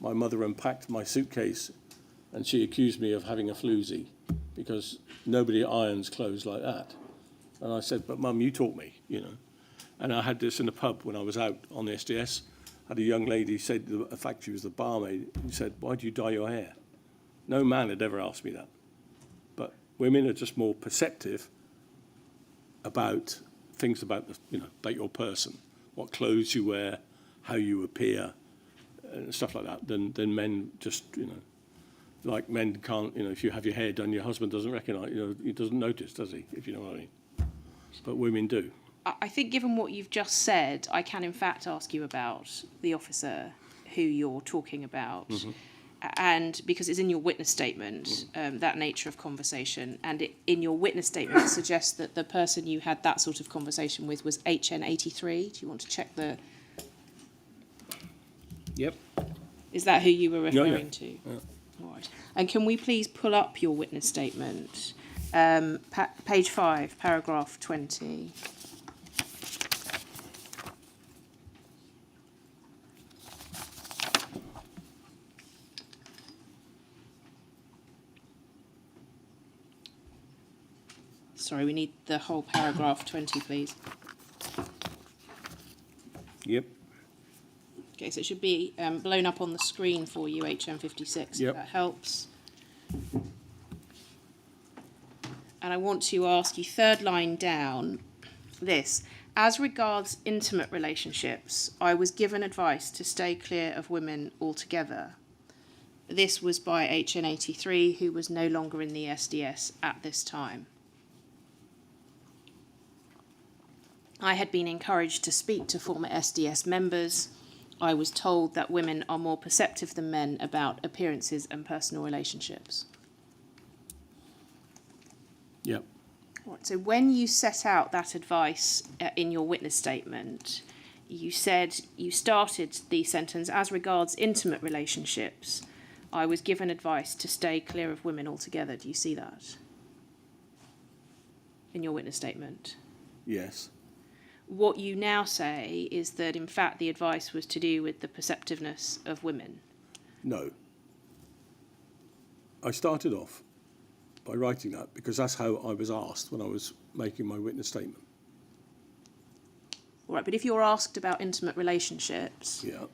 My mother unpacked my suitcase and she accused me of having a floozy because nobody irons clothes like that. And I said, but Mum, you taught me, And I had this in a pub when I was out on the SDS. Had a young lady said, in fact, she was the barmaid, who said, why do you dye your hair? No man had ever asked me that. But women are just more perceptive about things about about your person, what clothes you wear, how you appear, and stuff like that, than men just, like men can't, if you have your hair done, your husband doesn't recognise, he doesn't notice, does he, if you know what I mean? But women do. I think given what you've just said, I can in fact ask you about the officer who you're talking about. Mm-hmm. And because it's in your witness statement, that nature of conversation, and in your witness statement it suggests that the person you had that sort of conversation with was HN83. Do you want to check the... Yep. Is that who you were referring to? Yeah. All right. And can we please pull up your witness statement? Page 5, paragraph 20. Sorry, we need the whole paragraph 20, please. Yep. Okay, so it should be blown up on the screen for you, HM56, if that helps. And I want to ask you, third line down, this. As regards intimate relationships, I was given advice to stay clear of women altogether. this was by HN83, who was no longer in the SDS at this time. I had been encouraged to speak to former SDS members. I was told that women are more perceptive than men about appearances and personal relationships. Yep. Right, so when you set out that advice in your witness statement, you said you started the sentence, as regards intimate relationships, I was given advice to stay clear of women altogether. Do you see that in your witness statement? Yes. What you now say is that, in fact, the advice was to do with the perceptiveness of women. No. I started off by writing that because that's how I was asked when I was making my witness statement. All right, but if you're asked about intimate relationships, Yeah.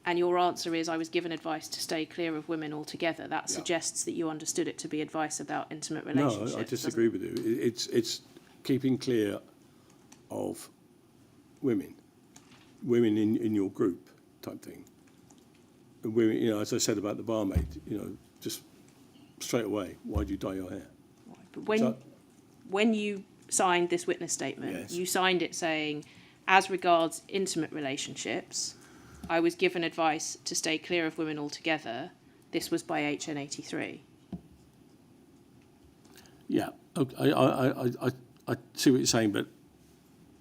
and your answer is, I was given advice to stay clear of women altogether, that Yeah. suggests that you understood it to be advice about intimate No, relationships. I disagree with you. It's keeping clear of women in your group type thing. And women, as I said about the barmaid, just straight away, why'd you dye your hair? But when you signed this witness statement, Yes. you signed it saying, as regards intimate relationships, I was given advice to stay clear of women altogether. This was by HN83. Yeah, okay, I see what you're saying, but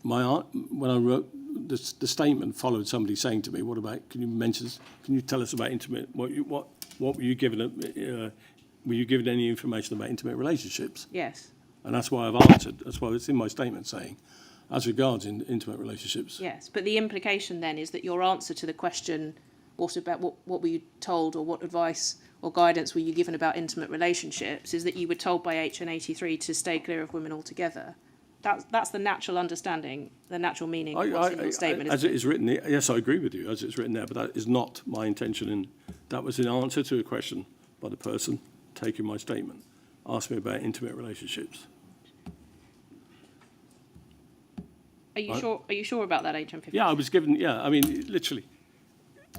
when I wrote the statement, followed somebody saying to me, "What about? Can you tell us about intimate? What were you given? Were you given any information about intimate relationships?" Yes. And that's why I've answered. That's why it's in my statement saying, as regards intimate relationships. Yes, but the implication then is that your answer to the question, what were you told, or what advice or guidance were you given about intimate relationships, is that you were told by HN83 to stay clear of women altogether. That's the natural understanding, the natural meaning of what's in your statement. As it is written, yes, I agree with you, as it's written there, but that is not my intention. And that was in answer to a question by the person taking my statement, asked me about intimate relationships. Are you sure? Are you sure about that, HN53? Yeah, I was given. Yeah, I mean, literally,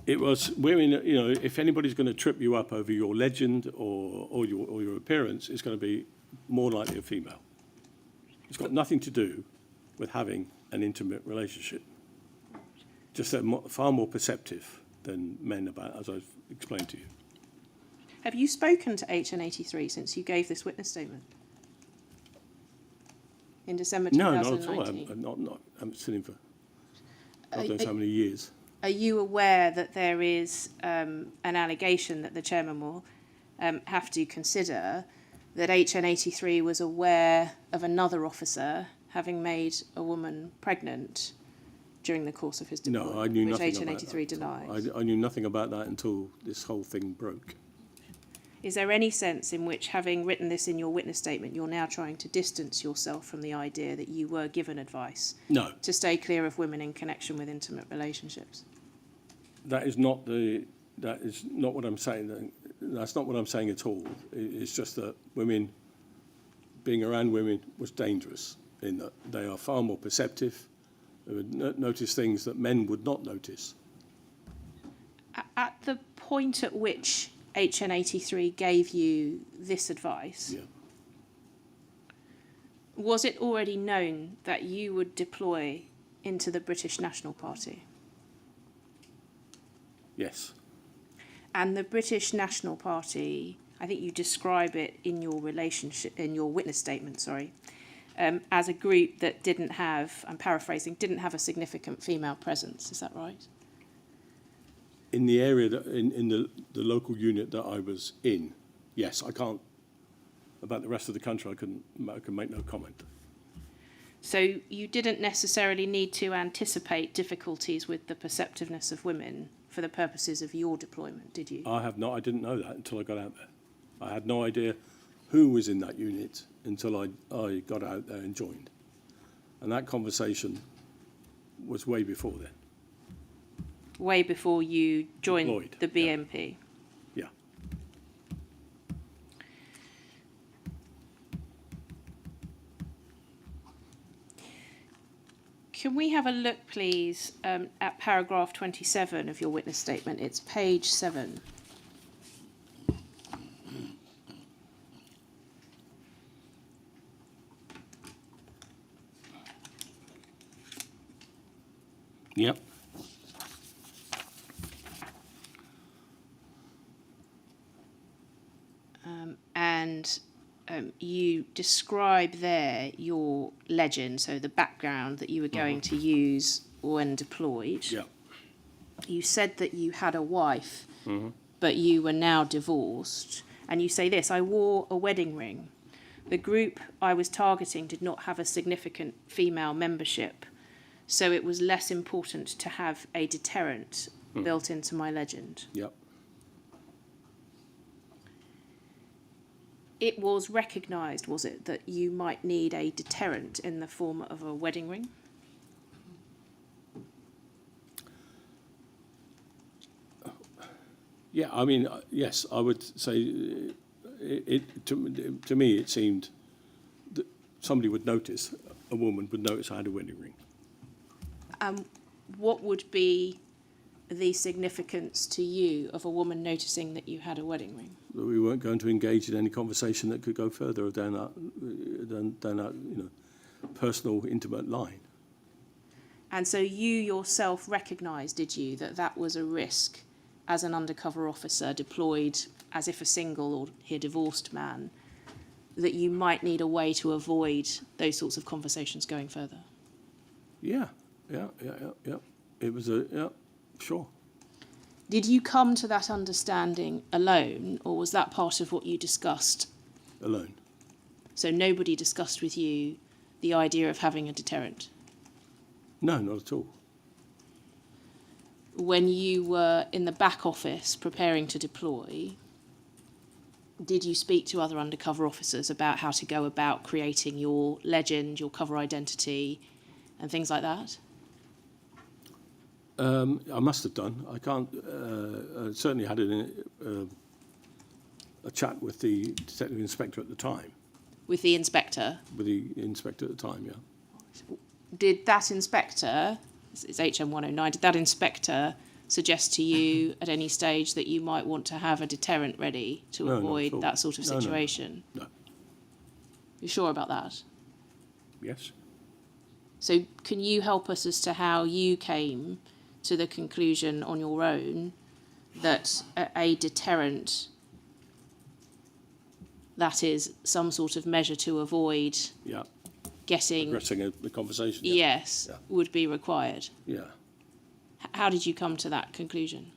it was women. If anybody's going to trip you up over your legend or your appearance, it's going to be more likely a female. It's got nothing to do with having an intimate relationship. Just they're far more perceptive than men about, as I've explained to you. Have you spoken to HN83 since you gave this witness statement? In December 2019? No, not at all. I haven't seen him for God knows how many years. Are you aware that there is an allegation that the chairman will have to consider that HN83 was aware of another officer having made a woman pregnant during the course of his deployment? No, I knew which nothing about HN83 that. denies. I knew nothing about that until this whole thing broke. Is there any sense in which, having written this in your witness statement, you're now trying to distance yourself from the idea that you were given advice No, to stay clear of women in connection with intimate relationships? that is not what I'm saying. That's not what I'm saying at all. It's just that being around women was dangerous in that they are far more perceptive. They would notice things that men would not notice. At the point at which HN83 gave you this advice, Yeah. was it already known that you would deploy into the British National Party? Yes. And the British National Party, I think you describe it in your witness statement, as a group that didn't have, I'm paraphrasing, didn't have a significant female presence. Is that right? In the area, in the local unit that I was in, yes. I can't, about the rest of the country, I can make no comment. So you didn't necessarily need to anticipate difficulties with the perceptiveness of women for the purposes of your deployment, did you? I didn't know that until I got out there. I had no idea who was in that unit until I got out there and joined. And that conversation was way before then. Way before you joined Deployed, the BNP? Yeah. Can we have a look, please, at paragraph 27 of your witness statement? It's page 7. Yep. And you describe there your legend, so the background that you were going to use when deployed. Yep. You said that you had a wife, but you were now divorced. And you say this: I wore a wedding ring. The group I was targeting did not have a significant female membership, so it was less important to have a deterrent built into my legend. Yep. It was recognised, was it, that you might need a deterrent in the form of a wedding ring? Yeah, I mean, yes, I would say to me it seemed that somebody would notice, a woman would notice I had a wedding ring. What would be the significance to you of a woman noticing that you had a wedding ring? That we weren't going to engage in any conversation that could go further down that personal, intimate line. And so you yourself recognised, did you, that that was a risk as an undercover officer deployed as if a single or here divorced man, that you might need a way to avoid those sorts of conversations going further? Yeah. It was sure. Did you come to that understanding alone, or was that part of what you discussed? Alone. So nobody discussed with you the idea of having a deterrent? No, not at all. When you were in the back office preparing to deploy, did you speak to other undercover officers about how to go about creating your legend, your cover identity, and things like that? I must have done. I can't. I certainly had a chat with the detective inspector at the time. With the inspector? With the inspector at the time, yeah. Did that inspector, it's HM 109, did that inspector suggest to you at any stage that you might want to have a deterrent ready to avoid that sort of situation? No. You're sure about that? Yes. So can you help us as to how you came to the conclusion on your own that a deterrent, that is some sort of measure to avoid getting... Progressing the conversation. Yes, would be required? Yeah. How did you come to that conclusion?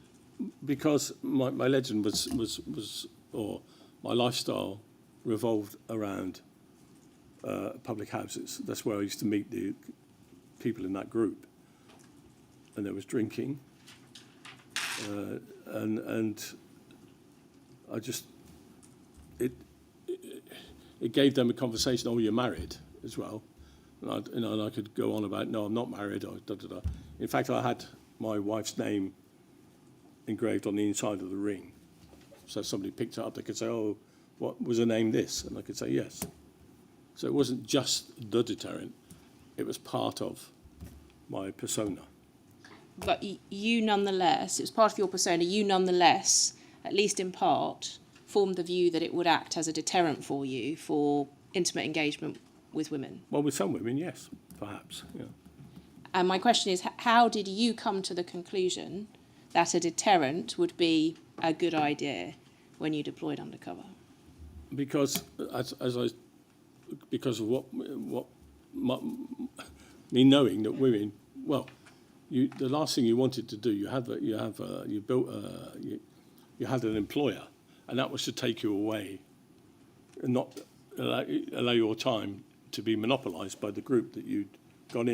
Because my legend was, or my lifestyle revolved around public houses. That's where I used to meet the people in that group. And there was drinking, and I just it gave them a conversation. Oh, you're married as well, and I could go on about no, I'm not married. Or In fact, I had my wife's name engraved on the inside of the ring, so if somebody picked it up, they could say, "Oh, what was her name? This," and I could say yes. So it wasn't just the deterrent; it was part of my persona. But you nonetheless, it was part of your persona, you nonetheless, at least in part, formed the view that it would act as a deterrent for you for intimate engagement with women. Well, with some women, yes, perhaps, yeah. And my question is, how did you come to the conclusion that a deterrent would be a good idea when you deployed undercover? Because because of me knowing that women, well, the last thing you wanted to do, you had an employer, and that was to take you away and not allow your time to be monopolised by the group that you got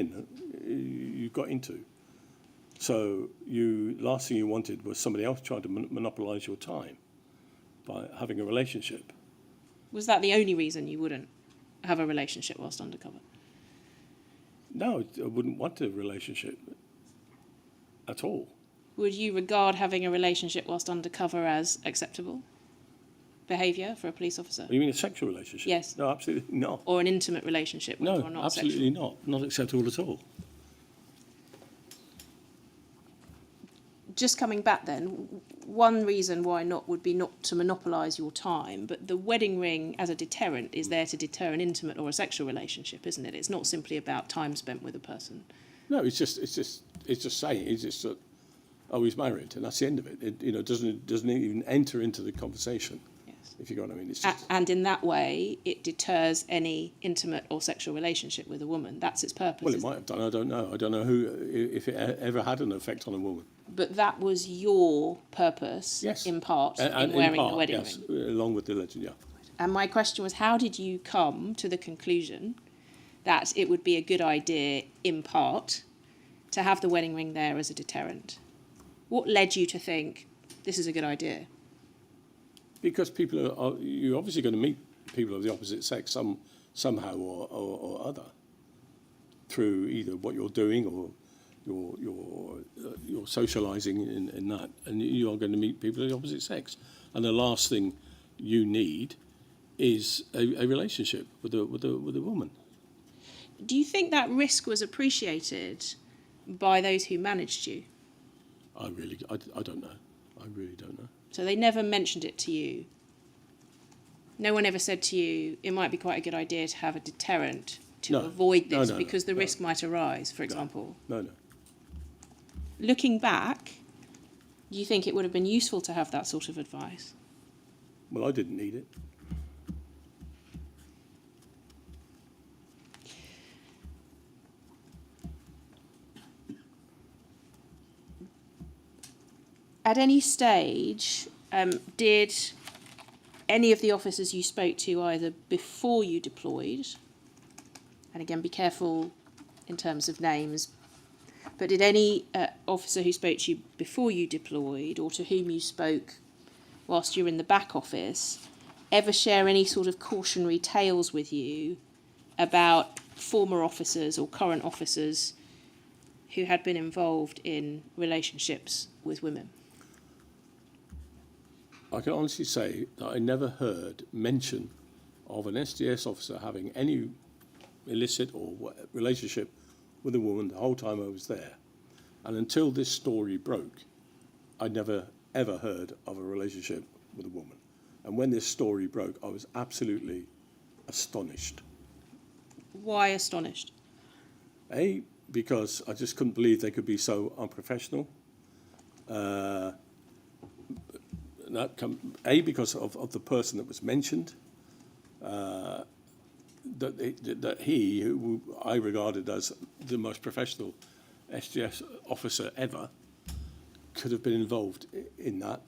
into. So last thing you wanted was somebody else trying to monopolise your time by having a relationship. Was that the only reason you wouldn't have a relationship whilst undercover? No, I wouldn't want a relationship at all. Would you regard having a relationship whilst undercover as acceptable behaviour for a police officer? You mean a sexual relationship? Yes. No, absolutely not. Or an intimate relationship? No, or not absolutely sexual? not. Not acceptable at all. just coming back then, one reason why not would be not to monopolise your time, but the wedding ring as a deterrent is there to deter an intimate or a sexual relationship, isn't it? It's not simply about time spent with a person. No, it's just saying, it's just that, oh, he's married, and that's the end of it. It doesn't even enter into the conversation. Yes. If you know what I mean. It's just, And in that way, it deters any intimate or sexual relationship with a woman. That's its purpose. well, it might have done. I don't know. I don't know if it ever had an effect on a woman. But that was your purpose, Yes. in part, And in wearing in part, the wedding yes, ring. along with the legend, yeah. And my question was, how did you come to the conclusion that it would be a good idea, in part, to have the wedding ring there as a deterrent? What led you to think this is a good idea? Because you're obviously going to meet people of the opposite sex somehow or other through either what you're doing or you're socialising in that, and you are going to meet people of the opposite sex. And the last thing you need is a relationship with a woman. Do you think that risk was appreciated by those who managed you? I don't know. I really don't know. So they never mentioned it to you? No one ever said to you, it might be quite a good idea to have a deterrent to avoid this because the risk might arise, for example? No. Looking back, do you think it would have been useful to have that sort of advice? Well, I didn't need it. At any stage, did any of the officers you spoke to either before you deployed, and again be careful in terms of names, but did any officer who spoke to you before you deployed or to whom you spoke whilst you were in the back office ever share any sort of cautionary tales with you about former officers or current officers who had been involved in relationships with women? I can honestly say that I never heard mention of an SDS officer having any illicit or relationship with a woman the whole time I was there. And until this story broke, I never, ever heard of a relationship with a woman. And when this story broke, I was absolutely astonished. Why astonished? Because I just couldn't believe they could be so unprofessional. Because of the person that was mentioned, that he, who I regarded as the most professional SDS officer ever, could have been involved in that.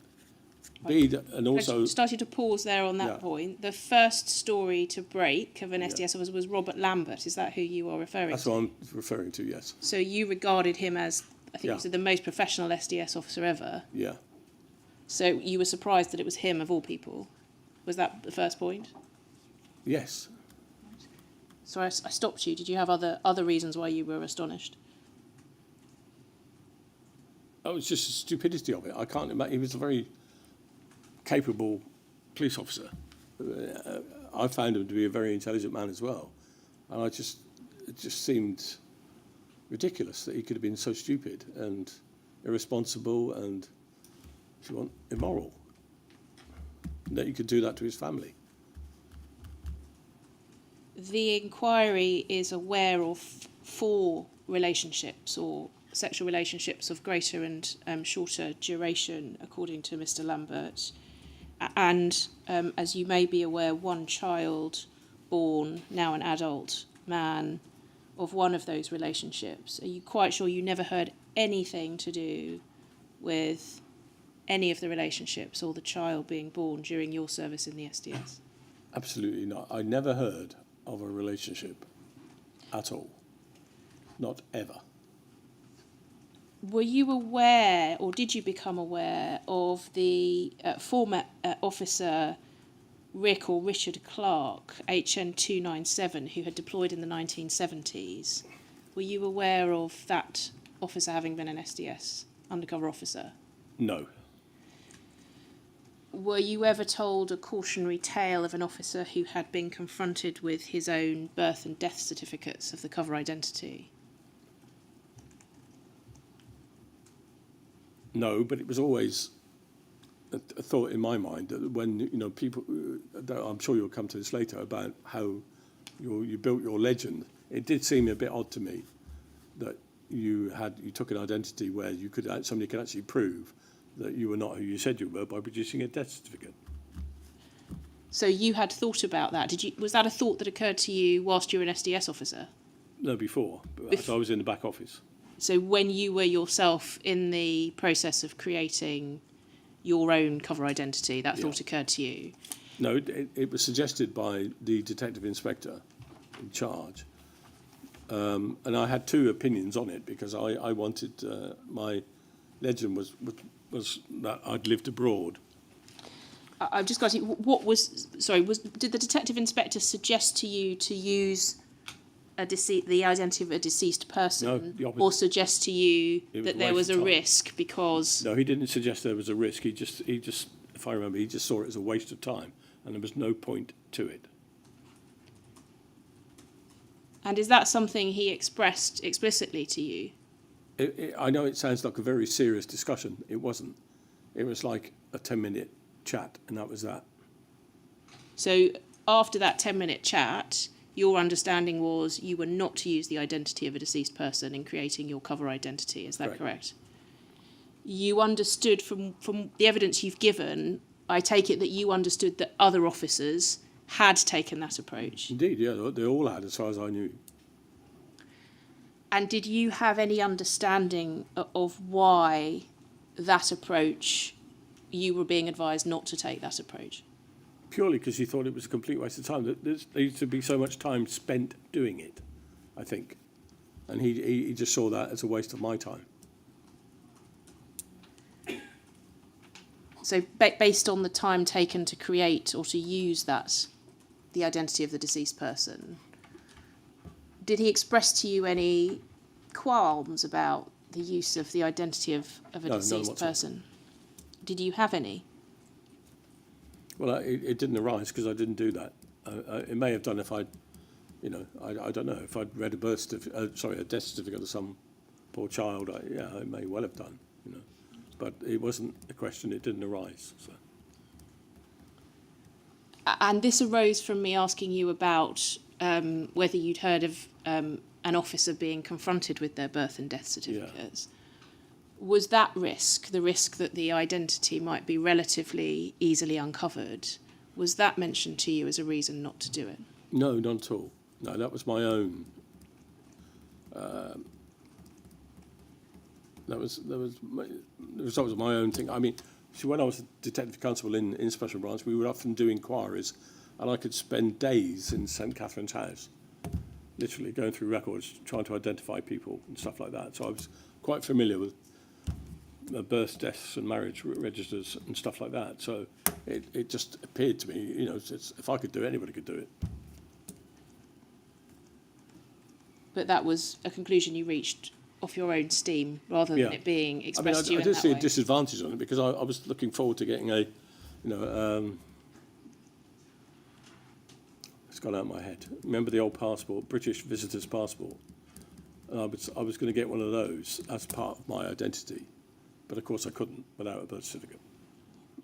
And also... I started to pause there on that point. The first story to break of an SDS officer was Robert Lambert. Is that who you are referring to? That's what I'm referring to, yes. So you regarded him as, I think you said, the most professional SDS officer ever. Yeah. So you were surprised that it was him of all people. Was that the first point? Yes. So I stopped you. Did you have other reasons why you were astonished? Oh, it's just the stupidity of it. I can't imagine. He was a very capable police officer. I found him to be a very intelligent man as well. And it just seemed ridiculous that he could have been so stupid and irresponsible and, if you want, immoral. And that he could do that to his family. The inquiry is aware of 4 relationships or sexual relationships of greater and shorter duration, according to Mr. Lambert. And as you may be aware, 1 child born, now an adult man, of one of those relationships. Are you quite sure you never heard anything to do with any of the relationships or the child being born during your service in the SDS? Absolutely not. I never heard of a relationship at all. Not ever. Were you aware, or did you become aware, of the former officer Rick or Richard Clark, HN 297, who had deployed in the 1970s? Were you aware of that officer having been an SDS undercover officer? No. Were you ever told a cautionary tale of an officer who had been confronted with his own birth and death certificates of the cover identity? No, but it was always a thought in my mind that when people, I'm sure you'll come to this later about how you built your legend. It did seem a bit odd to me that you took an identity where somebody could actually prove that you were not who you said you were by producing a death certificate. So you had thought about that. Was that a thought that occurred to you whilst you were an SDS officer? No, before. But I was in the back office. So when you were yourself in the process of creating your own cover identity, that thought occurred to you? No, it was suggested by the detective inspector in charge. And I had two opinions on it because I wanted, my legend was that I'd lived abroad. I've just got to, did the detective inspector suggest to you to use the identity of a deceased person? No, the opposite. Or suggest to you that there was a risk because... No, he didn't suggest there was a risk. He just, if I remember, he just saw it as a waste of time and there was no point to it. And is that something he expressed explicitly to you? I know it sounds like a very serious discussion. It wasn't. It was like a 10-minute chat, and that was that. So after that 10-minute chat, your understanding was you were not to use the identity of a deceased person in creating your cover identity. Is that correct? You understood from the evidence you've given, I take it that you understood that other officers had taken that approach. Indeed, yeah, they all had, as far as I knew. And did you have any understanding of why that approach, you were being advised not to take that approach? Purely because he thought it was a complete waste of time. There used to be so much time spent doing it, I think. And he just saw that as a waste of my time. So based on the time taken to create or to use the identity of the deceased person, did he express to you any qualms about the use of the identity of a deceased person? Did you have any? Well, it didn't arise because I didn't do that. It may have done if I don't know, if I'd read a death certificate of some poor child. I may well have done, but it wasn't a question. It didn't arise. So. And this arose from me asking you about whether you'd heard of an officer being confronted with their birth and death certificates. Yeah. Was that risk, the risk that the identity might be relatively easily uncovered, was that mentioned to you as a reason not to do it? No, not at all. No, that was my own. That was the result of my own thing. I mean, see, when I was a detective constable in Special Branch, we would often do inquiries, and I could spend days in St Catherine's House, literally going through records, trying to identify people and stuff like that. So I was quite familiar with births, deaths, and marriage registers and stuff like that. So it just appeared to me, if I could do it, anybody could do it. But that was a conclusion you reached off your own steam, rather than it being expressed to you in that way. I did see a disadvantage on it because I was looking forward to getting it's gone out of my head. Remember the old passport, British visitor's passport? And I was going to get one of those as part of my identity, but of course I couldn't without a birth certificate.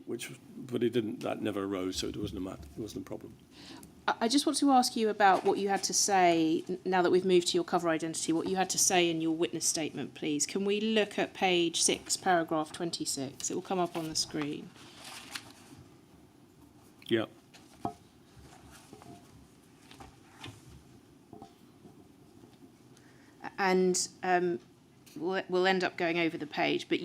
But it didn't. That never arose, so it wasn't a matter. It wasn't a problem. I just want to ask you about what you had to say, now that we've moved to your cover identity, what you had to say in your witness statement, please. Can we look at page 6, paragraph 26? It will come up on the screen. Yeah. And we'll end up going over the page, but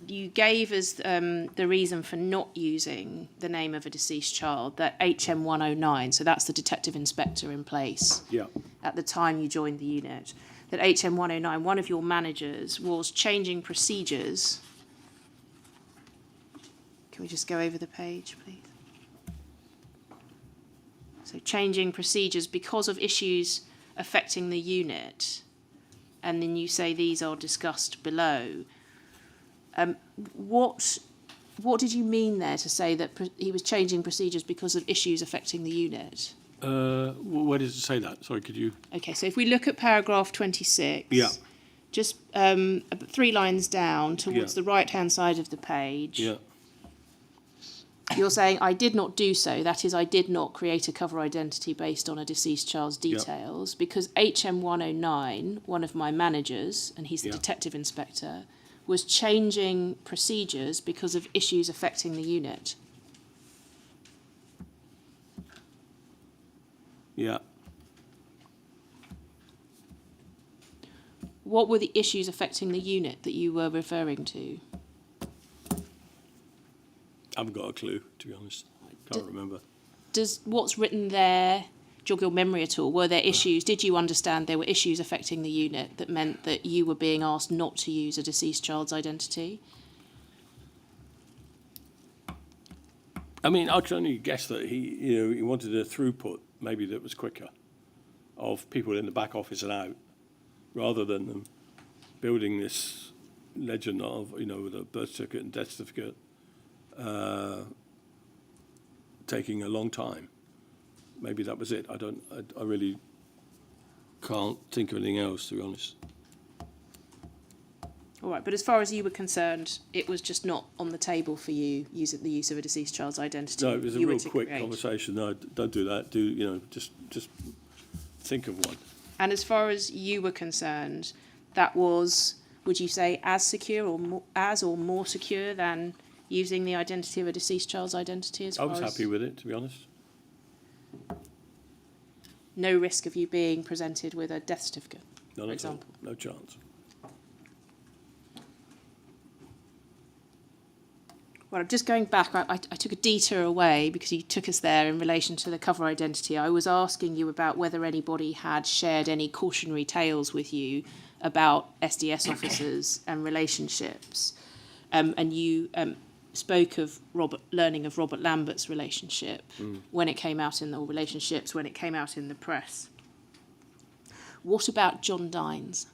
you gave us the reason for not using the name of a deceased child, that HM109, so that's the detective inspector in place at the time you joined the unit, that HM109, one of your managers was changing procedures. Can we just go over the page, please? So changing procedures because of issues affecting the unit. And then you say these are discussed below. What did you mean there to say that he was changing procedures because of issues affecting the unit? Where does it say that? Sorry, could you... Okay, so if we look at paragraph 26, Just 3 lines down towards Yeah. the right-hand side of the page. Yeah. You're saying, I did not do so. That is, I did not create a cover identity based on a deceased child's details, because HM109, one of my managers, and he's the Yeah. detective inspector, was changing procedures because of issues affecting the unit. Yeah. What were the issues affecting the unit that you were referring to? I haven't got a clue, to be honest. Can't remember. Does what's written there jog your memory at all? Were there issues? Did you understand there were issues affecting the unit that meant that you were being asked not to use a deceased child's identity? I mean, I can only guess that he wanted a throughput maybe that was quicker of people in the back office and out, rather than them building this legend of, with a birth certificate and death certificate taking a long time. Maybe that was it. I really can't think of anything else, to be honest. All right, but as far as you were concerned, it was just not on the table for you, the use of a deceased child's identity. No, it was a you were real to quick create. conversation. No, don't do that. Just think of one. And as far as you were concerned, that was, would you say, as secure or more secure than using the identity of a deceased child's identity? I was happy with it, to be honest. No risk of you being presented with a death certificate, None for at all. example. No chance. Well, I'm just going back. I took a detour away because you took us there in relation to the cover identity. I was asking you about whether anybody had shared any cautionary tales with you about SDS officers and relationships. And you spoke of learning of Robert Lambert's relationship when it came out in the relationships, when it came out in the press. What about John Dines?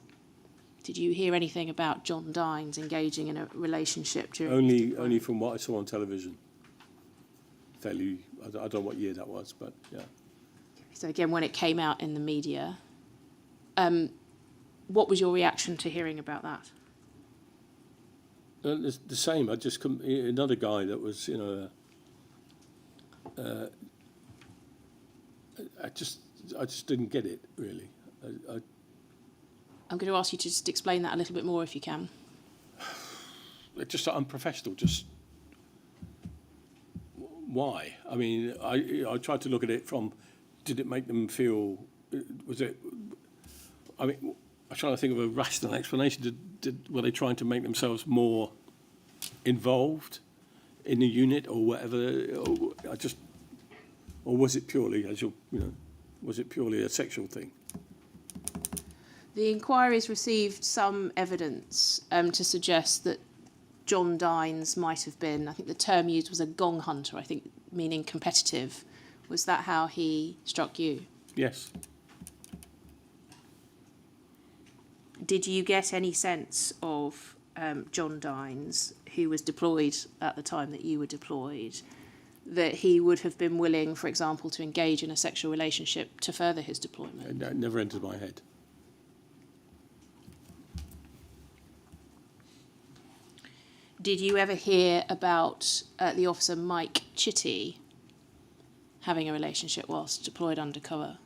Did you hear anything about John Dines engaging in a relationship during Only from what I saw on television. I don't know what year that was, but yeah. So again, when it came out in the media, what was your reaction to hearing about that? It's the same. I just couldn't. Another guy that was, I just didn't get it really. I'm going to ask you to just explain that a little bit more if you can. It's just unprofessional. Just why? I mean, I tried to look at it from, did it make them feel? Was it? I mean, I'm trying to think of a rational explanation. Were they trying to make themselves more involved in the unit or whatever? Or was it purely, was it purely a sexual thing? The inquiry's received some evidence to suggest that John Dines might have been, I think the term used was a gong hunter, I think meaning competitive. Was that how he struck you? Yes. Did you get any sense of John Dines, who was deployed at the time that you were deployed, that he would have been willing, for example, to engage in a sexual relationship to further his deployment? It never entered my head. Did you ever hear about the officer Mike Chitty having a relationship whilst deployed undercover?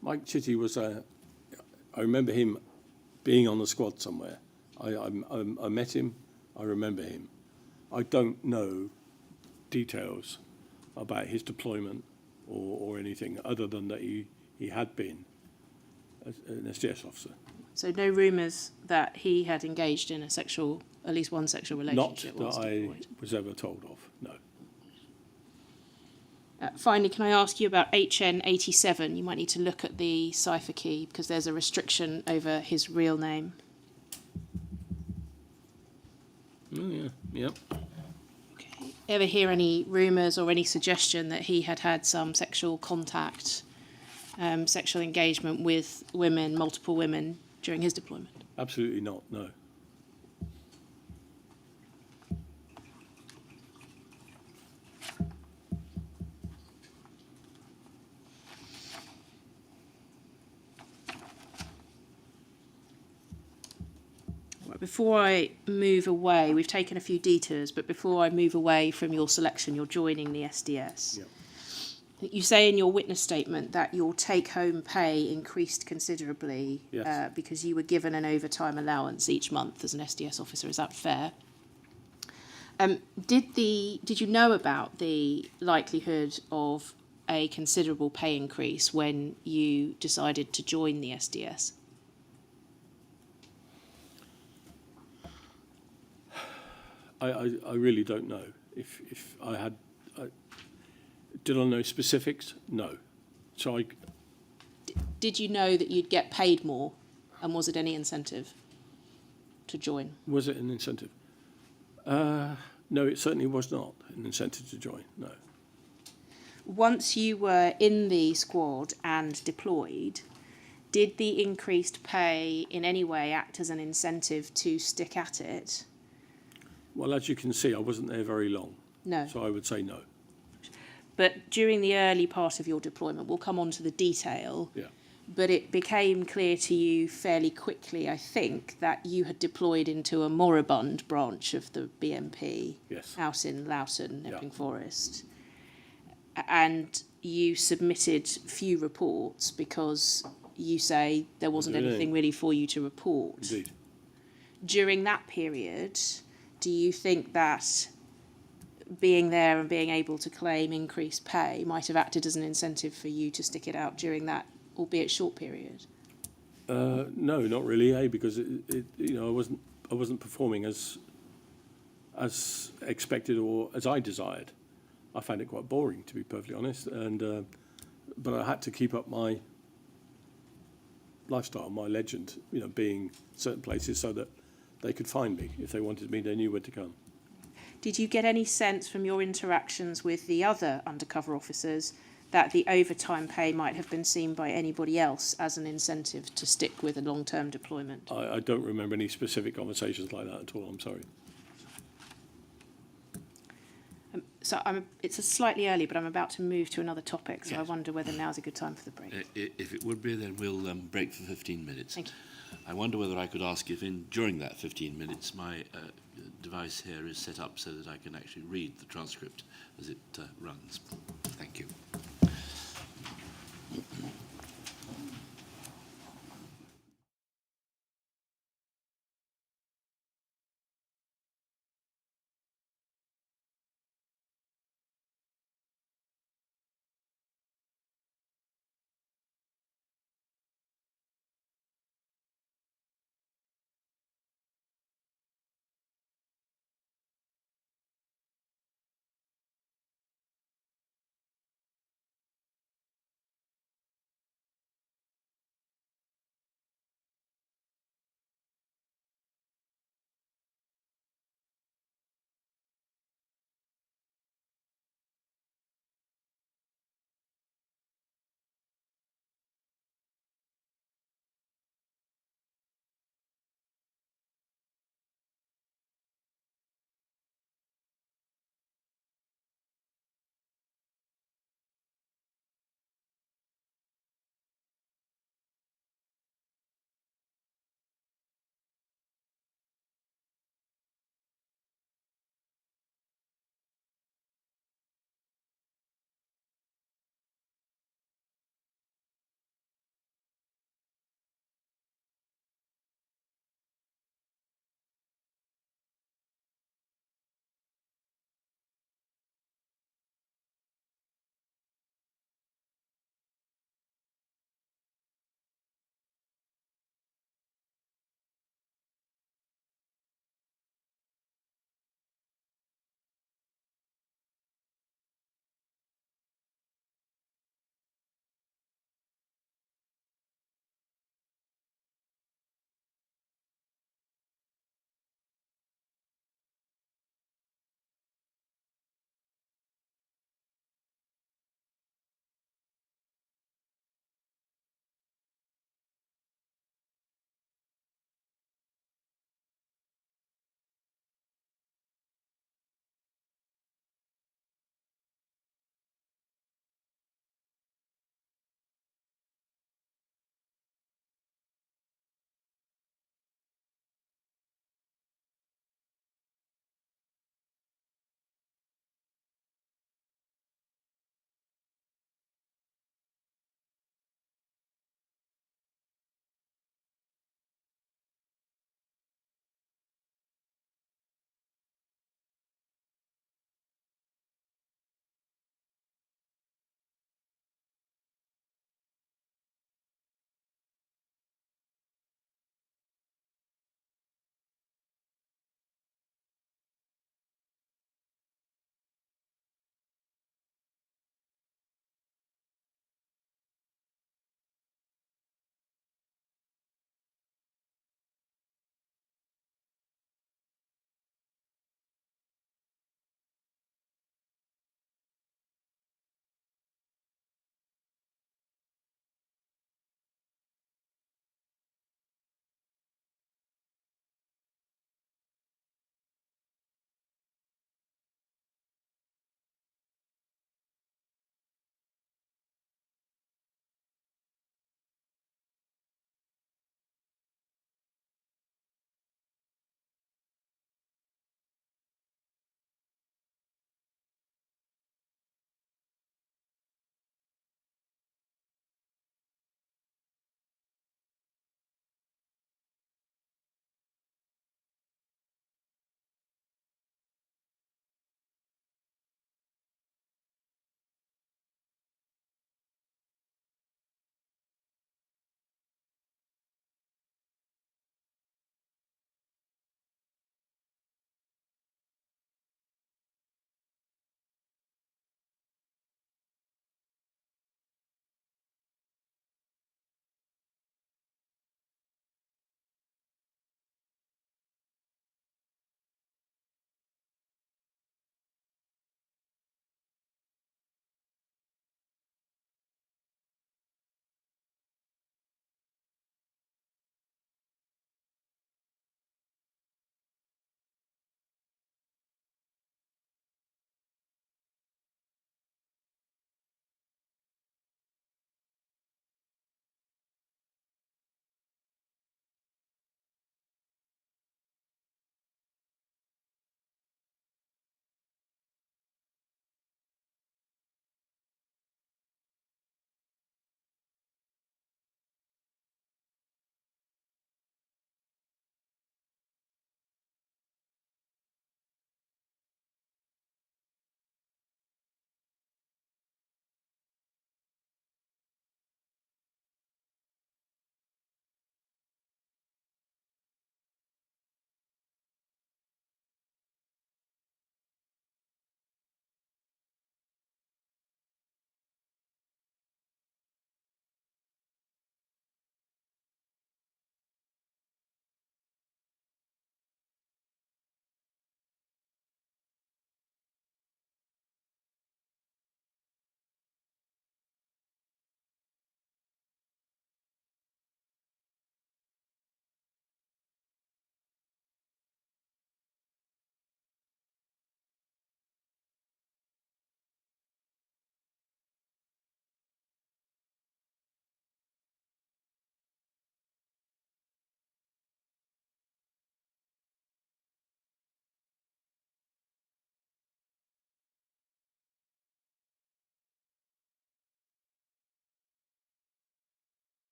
Mike Chitty was I remember him being on the squad somewhere. I met him. I remember him. I don't know details about his deployment or anything other than that he had been an SDS officer. So no rumours that he had engaged in at least one sexual relationship Not whilst that I deployed? was ever told of, no. Finally, can I ask you about HN87? You might need to look at the cipher key because there's a restriction over his real name. Oh, yeah, yep. Okay. Ever hear any rumours or any suggestion that he had some sexual contact, sexual engagement with women, multiple women, during his deployment? Absolutely not, no. Before I move away, we've taken a few detours, but before I move away from your selection, you're joining the SDS. Yeah. You say in your witness statement that your take-home pay increased considerably Yes. because you were given an overtime allowance each month as an SDS officer. Is that fair? Did you know about the likelihood of a considerable pay increase when you decided to join the SDS? I really don't know. If I had, did I know specifics? No. So Did you know that you'd get paid more, and was it any incentive to join? was it an incentive? No, it certainly was not an incentive to join. No. Once you were in the squad and deployed, did the increased pay in any way act as an incentive to stick at it? Well, as you can see, I wasn't there very long. No. So I would say no. But during the early part of your deployment, we'll come on to the detail, Yeah. but it became clear to you fairly quickly, I think, that you had deployed into a moribund branch of the BMP Yes. out in Loughton, Yeah. Epping Forest. And you submitted few reports because you say there wasn't Indeed. anything really for you to report. Indeed. During that period, do you think that being there and being able to claim increased pay might have acted as an incentive for you to stick it out during that, albeit short period? No, not really. Because I wasn't performing as expected or as I desired. I found it quite boring, to be perfectly honest. And but I had to keep up my lifestyle, my legend, being certain places so that they could find me if they wanted me. They knew where to come. Did you get any sense from your interactions with the other undercover officers that the overtime pay might have been seen by anybody else as an incentive to stick with a long-term deployment? I don't remember any specific conversations like that at all. I'm sorry. It's slightly early, but I'm about to move to another topic, so I Yes. wonder whether now's a good time for the break. If it would be, then we'll break for 15 minutes. Thank you. I wonder whether I could ask if during that 15 minutes my device here is set up so that I can actually read the transcript as it runs. Thank you.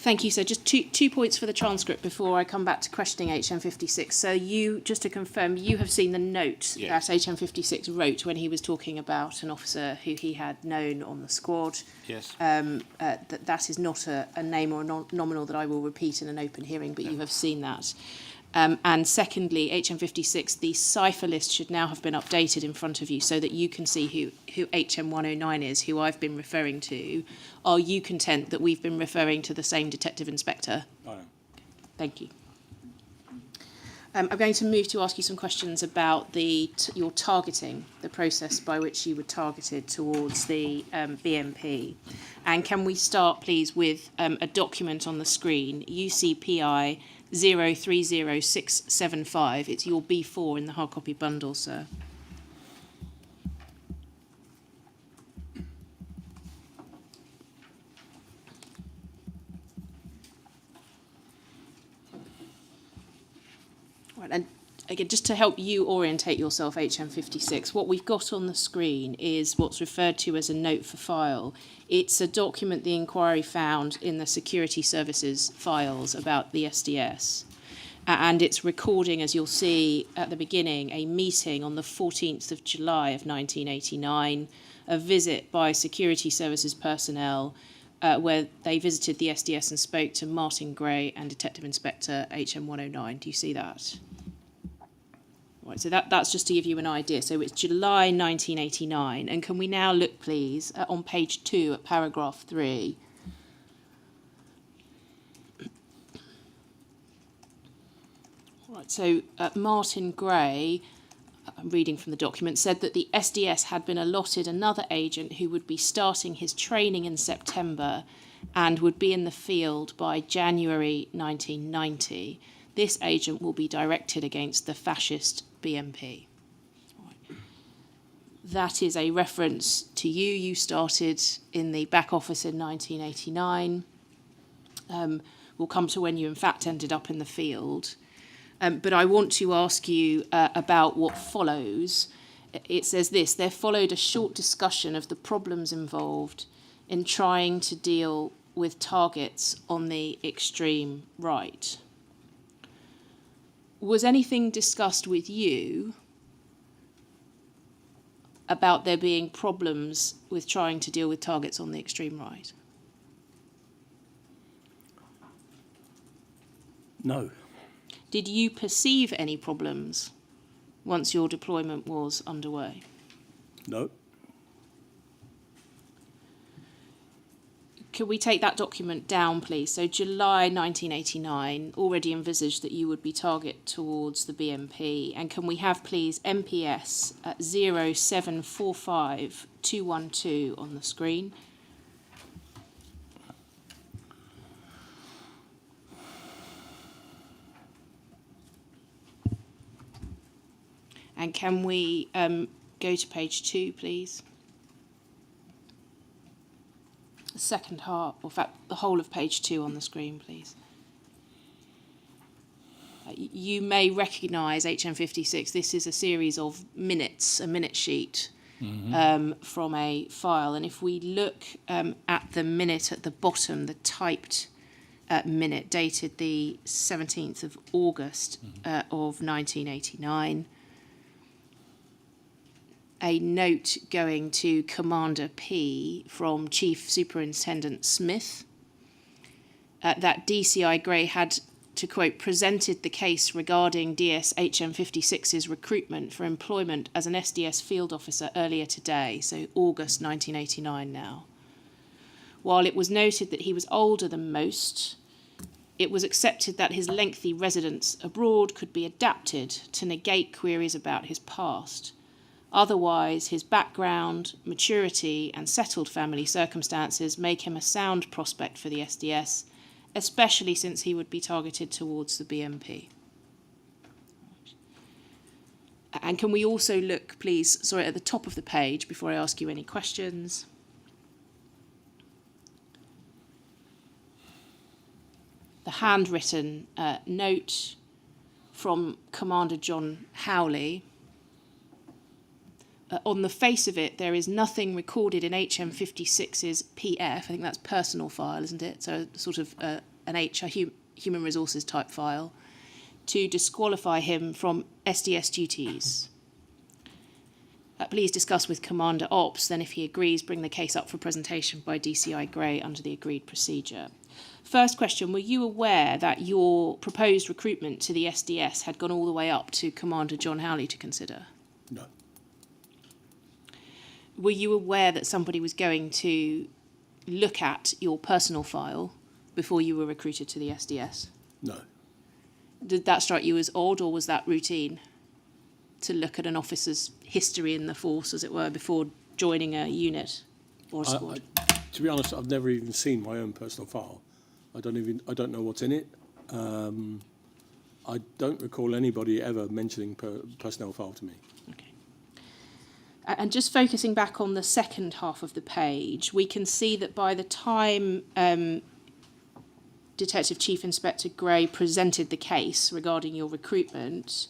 Thank you. So just two points for the transcript before I come back to questioning HM56. So you, just to confirm, you have seen the note Yes. that HM56 wrote when he was talking about an officer who he had known on the squad. Yes. That is not a name or a nominal that I will repeat in an open hearing, but you have seen that. And secondly, HM56, the cipher list should now have been updated in front of you so that you can see who HM109 is, who I've been referring to. Are you content that we've been referring to the same detective inspector? I am. Thank you. I'm going to move to ask you some questions about your targeting, the process by which you were targeted towards the BMP. And can we start, please, with a document on the screen, UCPI 030675. It's your B4 in the hard copy bundle, sir. Right, and again, just to help you orientate yourself, HM56, what we've got on the screen is what's referred to as a note for file. It's a document the inquiry found in the security services files about the SDS. And it's recording, as you'll see at the beginning, a meeting on the 14th of July of 1989, a visit by security services personnel where they visited the SDS and spoke to Martin Gray and Detective Inspector HM109. Do you see that? Right, so that's just to give you an idea. So it's July 1989. And can we now look, please, on page 2 at paragraph 3. Right, so Martin Gray, I'm reading from the document, said that the SDS had been allotted another agent who would be starting his training in September and would be in the field by January 1990. This agent will be directed against the fascist BMP. Right. That is a reference to you. You started in the back office in 1989. We'll come to when you, in fact, ended up in the field. But I want to ask you about what follows. It says this: there followed a short discussion of the problems involved in trying to deal with targets on the extreme right. Was anything discussed with you about there being problems with trying to deal with targets on the extreme right? No. Did you perceive any problems once your deployment was underway? No. Could we take that document down, please? So July 1989 already envisaged that you would be target towards the BMP. And can we have, please, MPS at 0745212 on the screen? And can we go to page 2, please? The second half, or in fact, the whole of page 2 on the screen, please. You may recognise HM56. This is a series of minutes, a minute sheet from a file. And if we look at the minute at the bottom, the typed minute dated the 17th of August of 1989, a note going to Commander P from Chief Superintendent Smith that DCI Gray had, to quote, presented the case regarding DS HM56's recruitment for employment as an SDS field officer earlier today, so August 1989 now. While it was noted that he was older than most, it was accepted that his lengthy residence abroad could be adapted to negate queries about his past. Otherwise, his background, maturity, and settled family circumstances make him a sound prospect for the SDS, especially since he would be targeted towards the BMP. And can we also look, please, at the top of the page before I ask you any questions? The handwritten note from Commander John Howley. On the face of it, there is nothing recorded in HM56's PF. I think that's personal file, isn't it? So sort of an human resources type file, to disqualify him from SDS duties. Please discuss with Commander Ops, then if he agrees, bring the case up for presentation by DCI Gray under the agreed procedure. First question, were you aware that your proposed recruitment to the SDS had gone all the way up to Commander John Howley to consider? No. Were you aware that somebody was going to look at your personal file before you were recruited to the SDS? No. Did that strike you as odd, or was that routine, to look at an officer's history in the force, as it were, before joining a unit or a squad? To be honest, I've never even seen my own personal file. I don't know what's in it. I don't recall anybody ever mentioning personnel file to me. Okay. And just focusing back on the second half of the page, we can see that by the time Detective Chief Inspector Gray presented the case regarding your recruitment,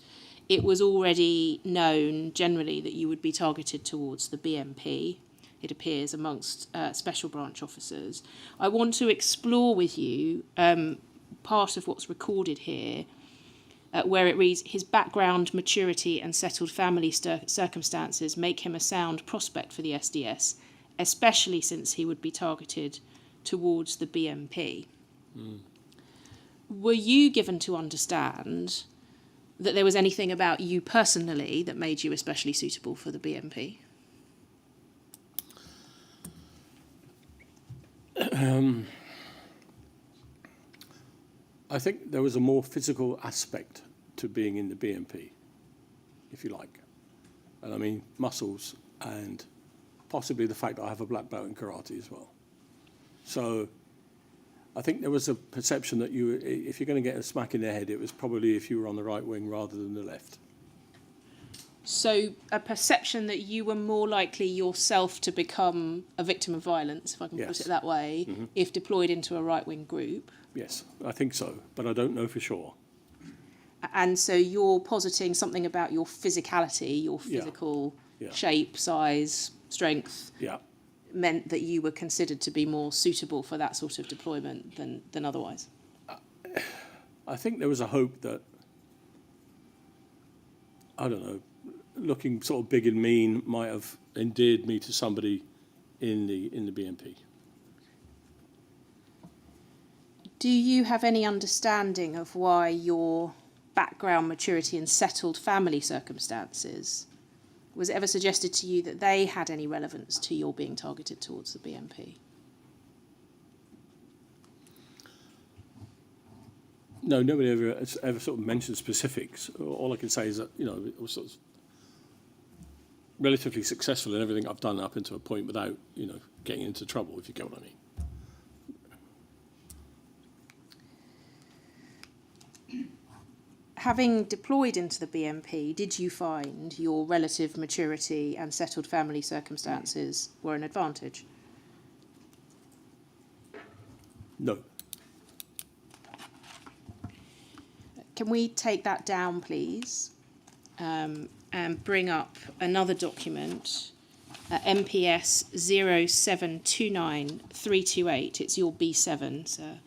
it was already known generally that you would be targeted towards the BMP, it appears, amongst special branch officers. I want to explore with you part of what's recorded here, where it reads, his background, maturity and settled family circumstances make him a sound prospect for the SDS, especially since he would be targeted towards the BMP. Were you given to understand that there was anything about you personally that made you especially suitable for the BMP? I think there was a more physical aspect to being in the BMP, if you like. And I mean muscles and possibly the fact that I have a black belt in karate as well. So I think there was a perception that if you're going to get a smack in the head, it was probably if you were on the right wing rather than the left. So a perception that you were more likely yourself to become a victim of violence, if I can put it that way, if deployed into a right-wing group. Yes, I think so, but I don't know for sure. And so you're positing something about your physicality, your physical shape, size, strength, meant that you were considered to be more suitable for that sort of deployment than otherwise? I think there was a hope that, I don't know, looking sort of big and mean might have endeared me to somebody in the BMP. Do you have any understanding of why your background, maturity and settled family circumstances, was it ever suggested to you that they had any relevance to your being targeted towards the BMP? No, nobody ever sort of mentioned specifics. All I can say is that, it was sort of relatively successful in everything I've done up until a point without, getting into trouble, if you get what I mean. Having deployed into the BMP, did you find your relative maturity and settled family circumstances were an advantage? No. Can we take that down, please, and bring up another document, MPS 0729328. It's your B7, sir.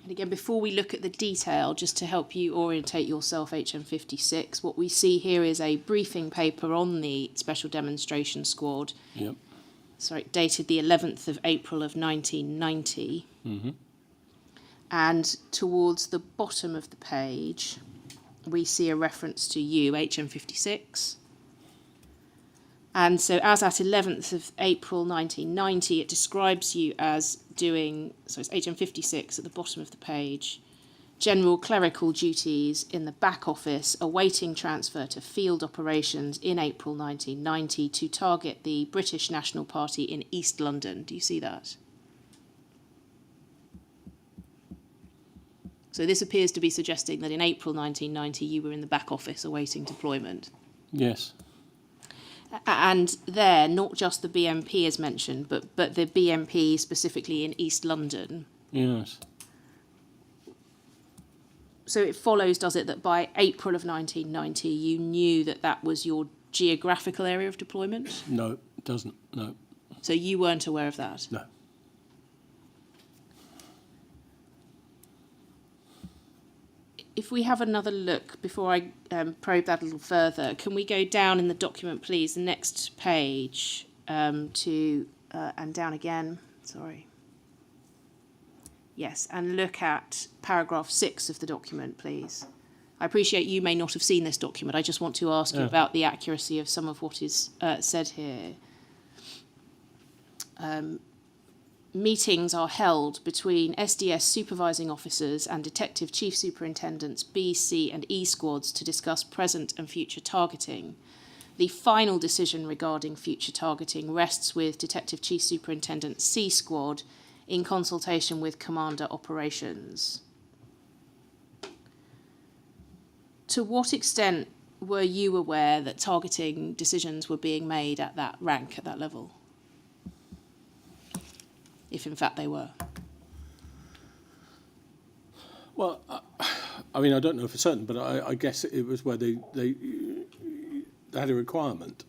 And again, before we look at the detail, just to help you orientate yourself, HM56, what we see here is a briefing paper on the Special Demonstration Squad. Yep. Sorry, dated the 11th of April of 1990. Mm-hmm. And towards the bottom of the page, we see a reference to you, HM56. And so as at 11th of April 1990, it describes you as doing, so it's HM56 at the bottom of the page, general clerical duties in the back office, awaiting transfer to field operations in April 1990 to target the British National Party in East London. Do you see that? So this appears to be suggesting that in April 1990 you were in the back office awaiting deployment. Yes. And there, not just the BMP is mentioned, but the BMP specifically in East London. Yes. So it follows, does it, that by April of 1990 you knew that that was your geographical area of deployment? No, it doesn't. No, So you weren't aware of that? no. If we have another look, before I probe that a little further, can we go down in the document, please, the next page, and down again, sorry. Yes, and look at paragraph 6 of the document, please. I appreciate you may not have seen this document. I just want to ask you about the accuracy of some of what is said here. Meetings are held between SDS supervising officers and detective chief superintendents B, C and E squads to discuss present and future targeting. The final decision regarding future targeting rests with detective chief superintendent C squad in consultation with commander operations. To what extent were you aware that targeting decisions were being made at that rank, at that level? If in fact they were. Well, I mean, I don't know for certain, but I guess it was where they had a requirement.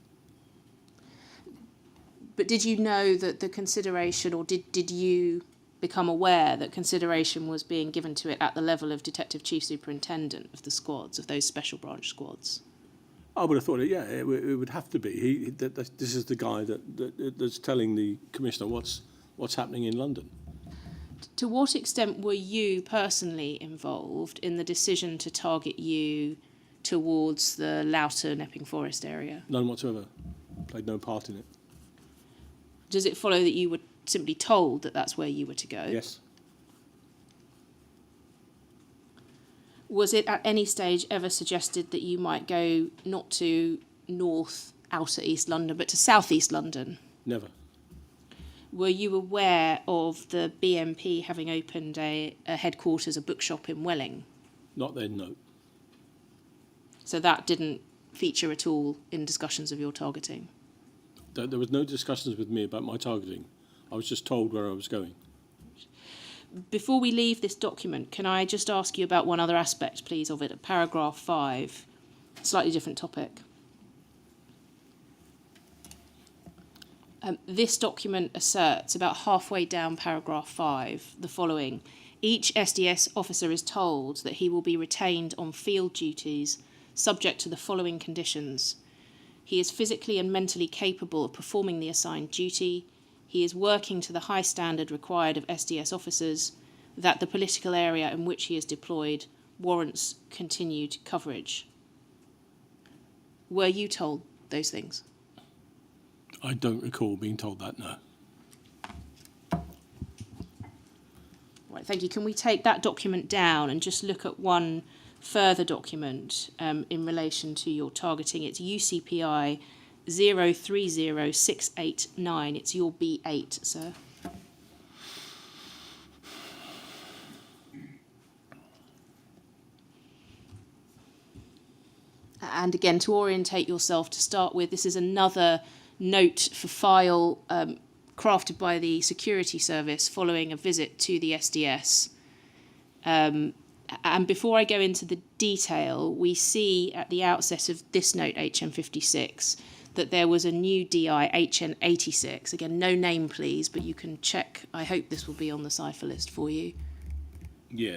But did you know that the consideration, or did you become aware that consideration was being given to it at the level of detective chief superintendent of the squads, of those special branch squads? I would have thought, it would have to be. This is the guy that's telling the commissioner what's happening in London. To what extent were you personally involved in the decision to target you towards the Loughton Epping Forest area? None whatsoever. Played no part in it. Does it follow that you were simply told that that's where you were to go? Yes. Was it at any stage ever suggested that you might go not to North Outer East London, but to South East London? Never. Were you aware of the BMP having opened a headquarters, a bookshop in Welling? Not then, no. So that didn't feature at all in discussions of your targeting? There was no discussions with me about my targeting. I was just told where I was going. Before we leave this document, can I just ask you about one other aspect, please, of it? Paragraph 5, slightly different topic. This document asserts, about halfway down paragraph 5, the following. Each SDS officer is told that he will be retained on field duties subject to the following conditions. He is physically and mentally capable of performing the assigned duty. He is working to the high standard required of SDS officers, that the political area in which he is deployed warrants continued coverage. Were you told those things? I don't recall being told that, no. Right, thank you. Can we take that document down and just look at one further document in relation to your targeting? It's UCPI 030689. It's your B8, sir. And again, to orientate yourself to start with, this is another note for file crafted by the security service following a visit to the SDS. And before I go into the detail, we see at the outset of this note, HN56, that there was a new DI, HN86. Again, no name, please, but you can check. I hope this will be on the cipher list for you. Yeah.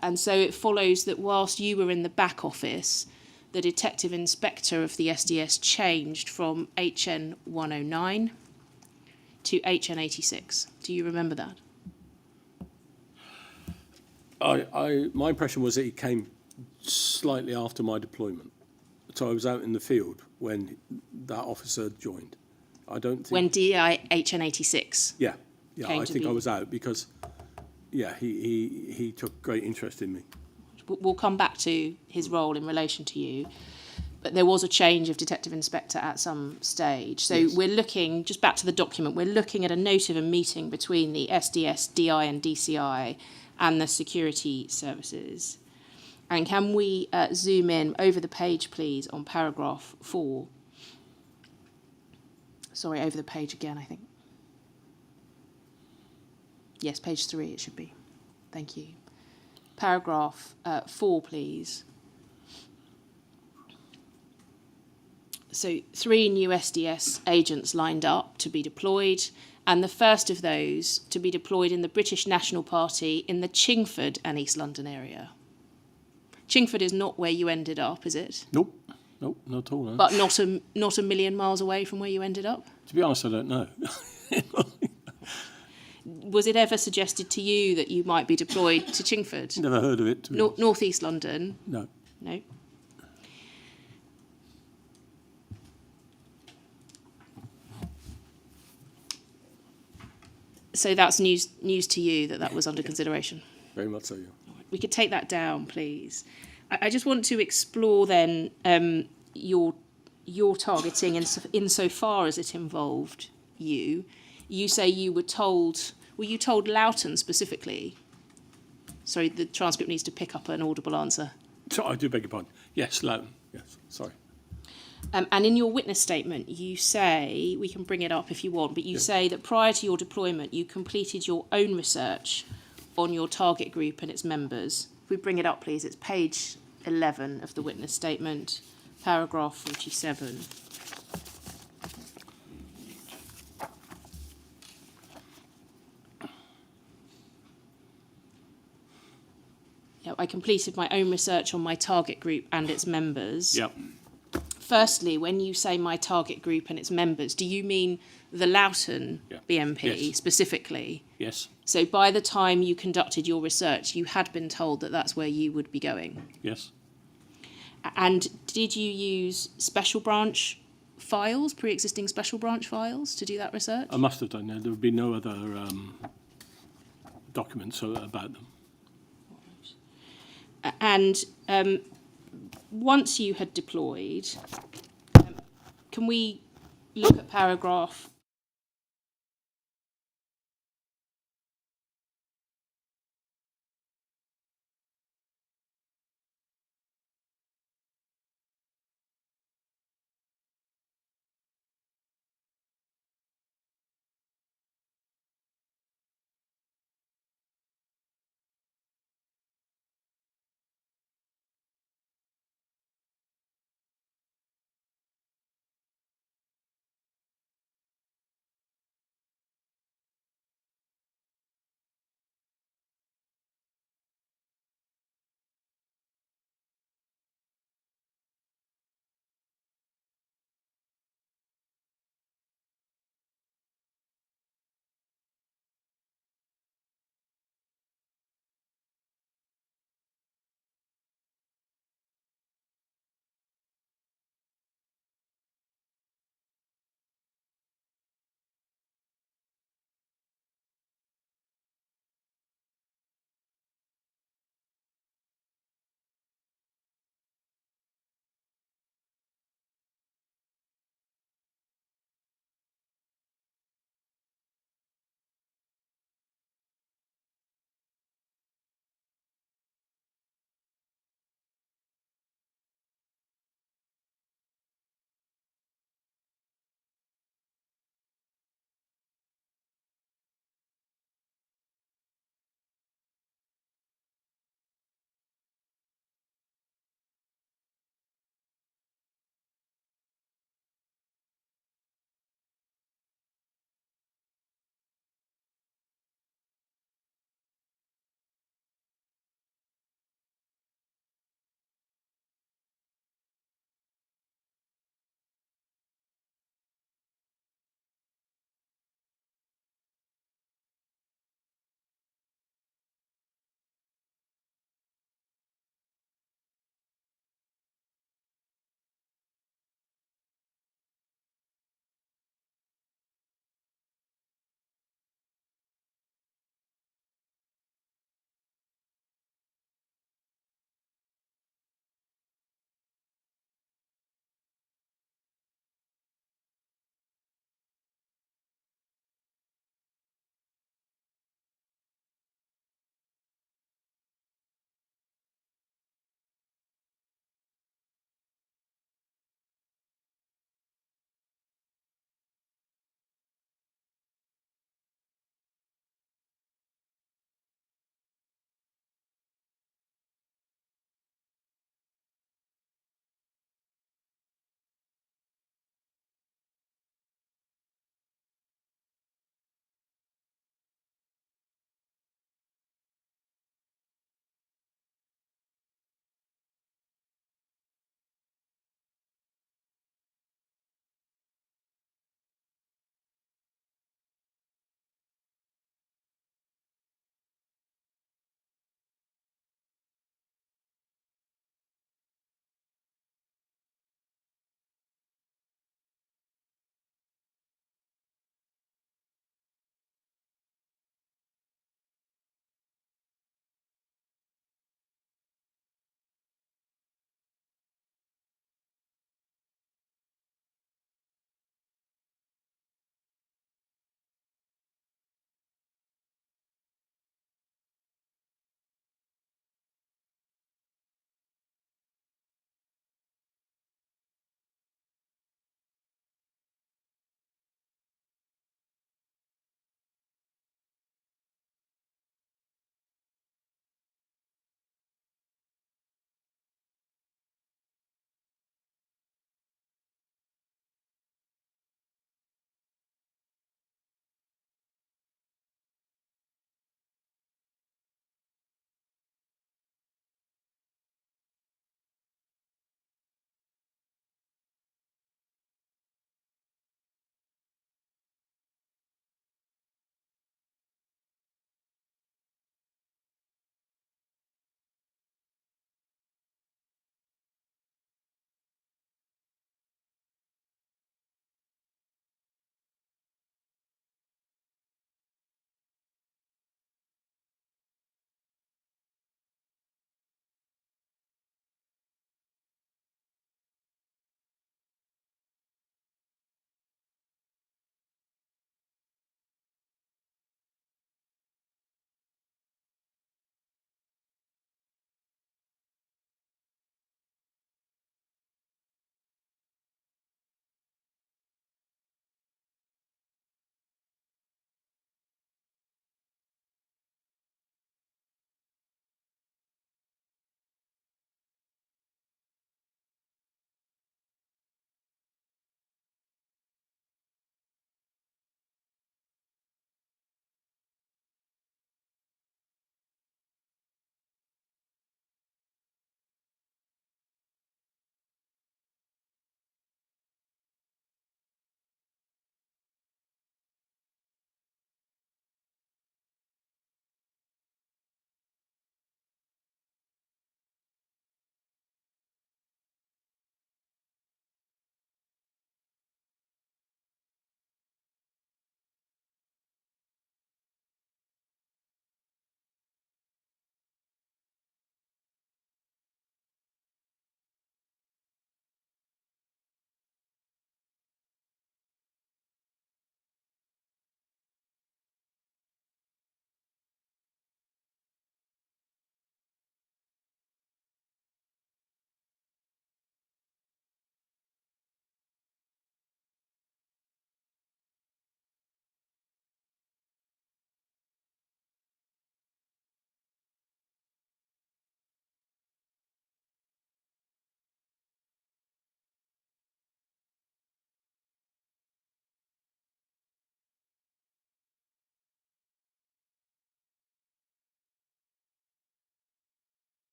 And so it follows that whilst you were in the back office, the detective inspector of the SDS changed from HN109 to HN86. Do you remember that? My impression was that he came slightly after my deployment. So I was out in the field when that officer joined. I don't think... When DI HN86? Yeah, I think be... I was out because, he took great interest in me. We'll come back to his role in relation to you. But there was a change of detective inspector at some stage. So yes. We're looking, just back to the document, we're looking at a note of a meeting between the SDS, DI and DCI and the security services. And can we zoom in over the page, please, on paragraph 4? Sorry, over the page again, I think. Yes, page 3 it should be. Thank you. Paragraph 4, please. so 3 new SDS agents lined up to be deployed, and the first of those to be deployed in the British National Party in the Chingford and East London area. Chingford is not where you ended up, is it? Nope, not at all. No. But not a million miles away from where you ended up? To be honest, I don't know. Was it ever suggested to you that you might be deployed to Chingford? Never heard of it. To be honest. North East London? No. No. So that's news to you that was under consideration? Very much so, yeah. We could take that down, please. I just want to explore then your targeting insofar as it involved you. You say you were told Loughton specifically? Sorry, the transcript needs to pick up an audible answer. So I do beg your pardon. Yes, Loughton. Yes, sorry. And in your witness statement, you say, we can bring it up if you want, but you say that prior to your deployment, you completed your own research on your target group and its members. If we bring it up, please, it's page 11 of the witness statement, paragraph 47. I completed my own research on my target group and its members. Yep. Firstly, when you say my target group and its members, do you mean the Loughton BMP specifically? Yes. So by the time you conducted your research, you had been told that that's where you would be going? Yes. And did you use special branch files, pre-existing special branch files, to do that research? I must have done that. There would be no other documents about them. And once you had deployed, can we look at paragraph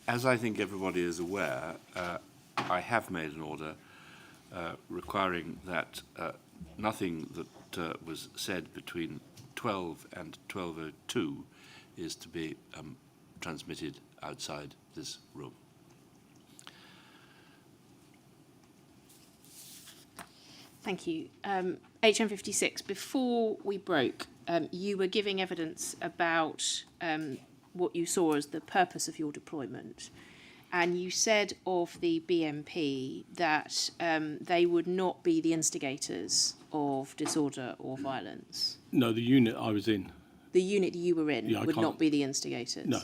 As I think everybody is aware, I have made an order requiring that nothing that was said between 12 and 12:02 is to be transmitted outside this room. Thank you. HM56, before we broke, you were giving evidence about what you saw as the purpose of your deployment. And you said of the BMP that they would not be the instigators of disorder or violence. No, the unit I was in. The unit you were in Yeah, would not be the instigators? No.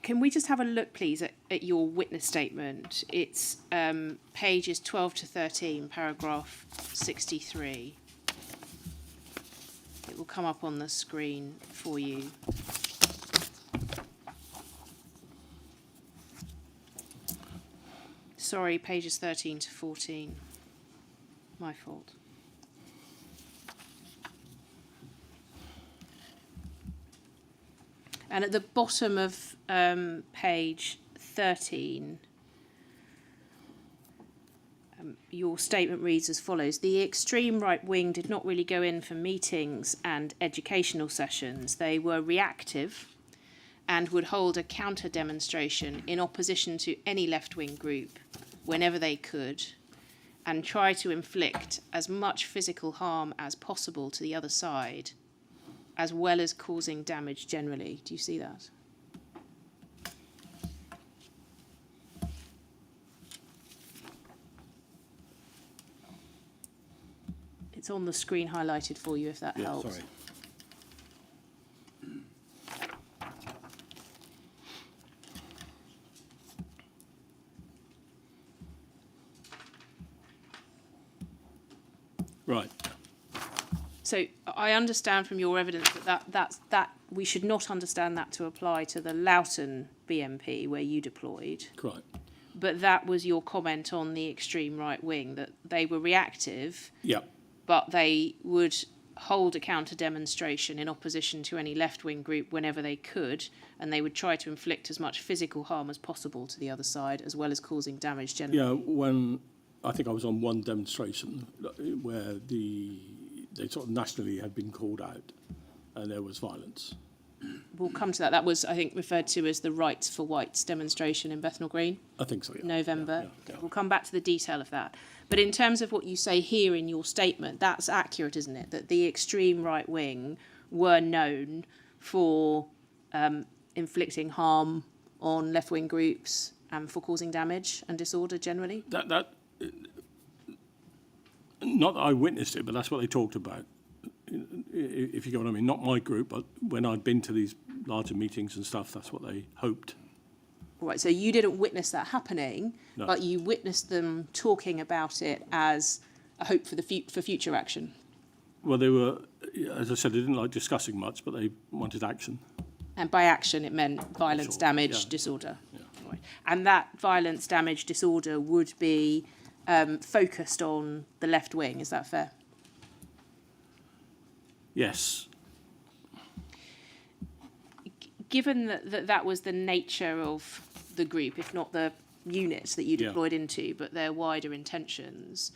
Can we just have a look, please, at your witness statement? It's pages 12 to 13, paragraph 63. It will come up on the screen for you. Sorry, pages 13 to 14. My fault. And at the bottom of page 13, your statement reads as follows. The extreme right wing did not really go in for meetings and educational sessions. They were reactive and would hold a counter demonstration in opposition to any left-wing group whenever they could, and try to inflict as much physical harm as possible to the other side, as well as causing damage generally. Do you see that? It's on the screen highlighted for you if that helps. Sorry. Right. So I understand from your evidence that we should not understand that to apply to the Loughton BMP where you deployed. Correct. But that was your comment on the extreme right wing, that they were reactive, Yeah. but they would hold a counter demonstration in opposition to any left-wing group whenever they could, and they would try to inflict as much physical harm as possible to the other side, as well as causing damage generally. Yeah, when I think I was on one demonstration where they sort of nationally had been called out and there was violence. We'll come to that. That was, I think, referred to as the Rights for Whites demonstration in Bethnal Green. I think so, yeah. November. Yeah. We'll come back to the detail of that. But in terms of what you say here in your statement, that's accurate, isn't it? That the extreme right wing were known for inflicting harm on left-wing groups and for causing damage and disorder generally? That not that I witnessed it, but that's what they talked about. If you get what I mean, not my group, but when I'd been to these larger meetings and stuff, that's what they hoped. All right, so you didn't witness that happening, No. but you witnessed them talking about it as a hope for for future action. Well, they were, as I said, they didn't like discussing much, but they wanted action. And by action, it meant violence, Sure, damage, yeah. disorder. Yeah. Right. And that violence, damage, disorder would be focused on the left wing. Is that fair? Yes. Given that was the nature of the group, if not the units that you Yeah. deployed into, but their wider intentions,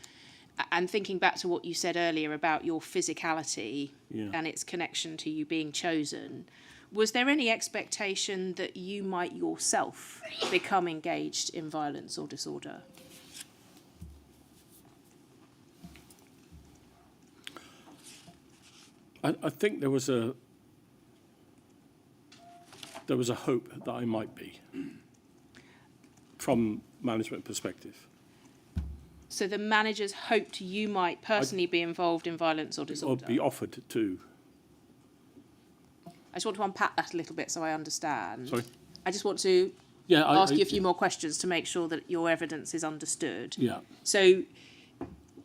and thinking back to what you said earlier about your physicality Yeah. and its connection to you being chosen, was there any expectation that you might yourself become engaged in violence or disorder? I think there was a hope that I might be, from management perspective. So the managers hoped you might personally be involved in violence or Or disorder? be offered to. I just want to unpack that a little bit so I understand. Sorry? I just want to Yeah, ask you a few more questions to make sure that your evidence is understood. Yeah, So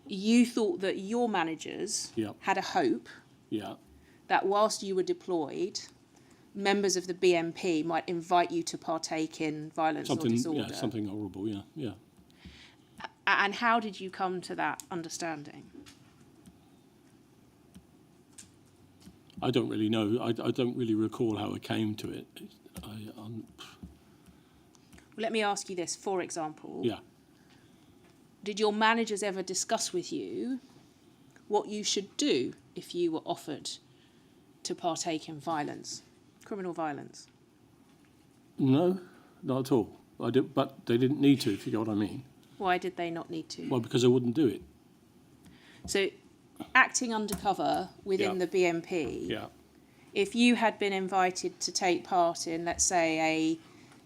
you thought that your managers Yeah. had a hope yeah, that whilst you were deployed, members of the BMP might invite you to partake in violence or disorder. yeah, something horrible. Yeah, yeah. And how did you come to that understanding? I don't really know. I don't really recall how I came to it. Let me ask you this, for example. Yeah. Did your managers ever discuss with you what you should do if you were offered to partake in violence, criminal violence? No, not at all. But they didn't need to, if you get what I mean. Why did they not need to? Well, because I wouldn't do it. So, acting undercover within the BNP, Yeah. if you had been invited to take part in, let's say, a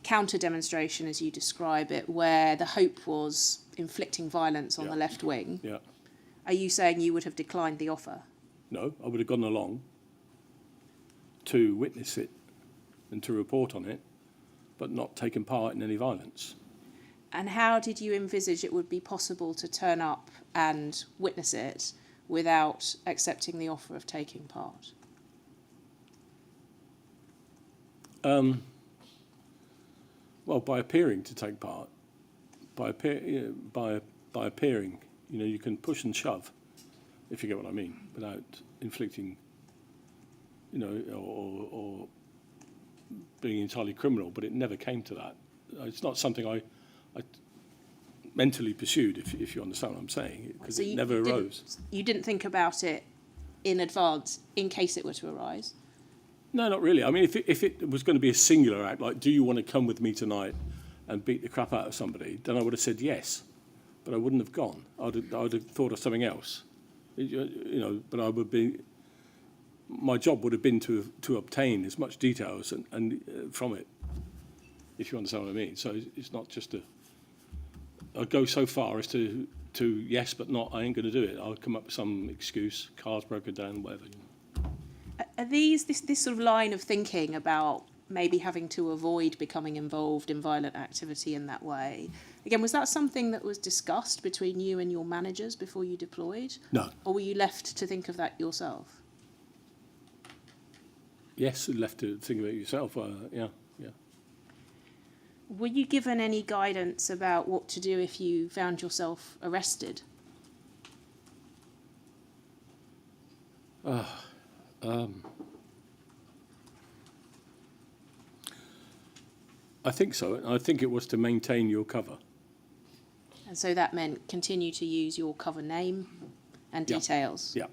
counter demonstration, as you describe it, where the hope was inflicting violence on the left wing, Yeah. are you saying you would have declined the offer? No, I would have gone along to witness it and to report on it, but not taken part in any violence. And how did you envisage it would be possible to turn up and witness it without accepting the offer of taking part? Well, by appearing to take part, by appearing, you can push and shove, if you get what I mean, without inflicting, or being entirely criminal. But it never came to that. It's not something I mentally pursued, if you understand what I'm saying, because it never arose. You didn't think about it in advance in case it were to arise? No, not really. I mean, if it was going to be a singular act, like, do you want to come with me tonight and beat the crap out of somebody, then I would have said yes, but I wouldn't have gone. I would have thought of something else. But I would be. My job would have been to obtain as much details and from it, if you understand what I mean. So it's not just I'd go so far as to yes, but not. I ain't going to do it. I'll come up with some excuse. Car's broken down, whatever. Are this sort of line of thinking about maybe having to avoid becoming involved in violent activity in that way? Again, was that something that was discussed between you and your managers before you deployed? No. Or were you left to think of that yourself? Yes, left to think about it yourself. Yeah. Were you given any guidance about what to do if you found yourself arrested? I think so. I think it was to maintain your cover. And so that meant continue to use your cover name and details? Yeah.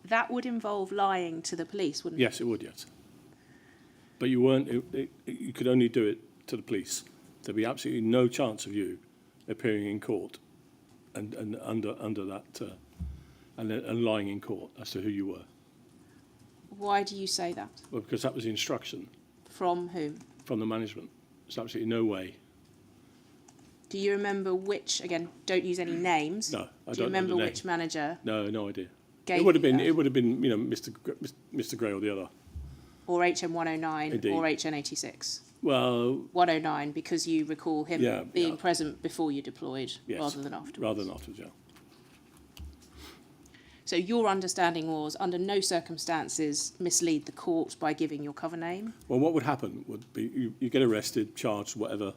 That would involve lying to the police, wouldn't it? Yes, it would, yes. But you weren't. You could only do it to the police. There'd be absolutely no chance of you appearing in court and under that and lying in court as to who you were. Why do you say that? Well, because that was the instruction From whom? from the management. There's absolutely no way. Do you remember which, again, don't use any names. No, I don't know Do you remember the name. which manager No idea. gave It would have you been. that? It would have been. Mr. Gray or the other. Or HM 109 Indeed. or HN 86? Well, 109 because you recall him being yeah. present before you deployed yes. rather than afterwards. Rather than afterwards, yeah. So your understanding was, under no circumstances, mislead the court by giving your cover name? Well, what would happen would be you get arrested, charged, whatever,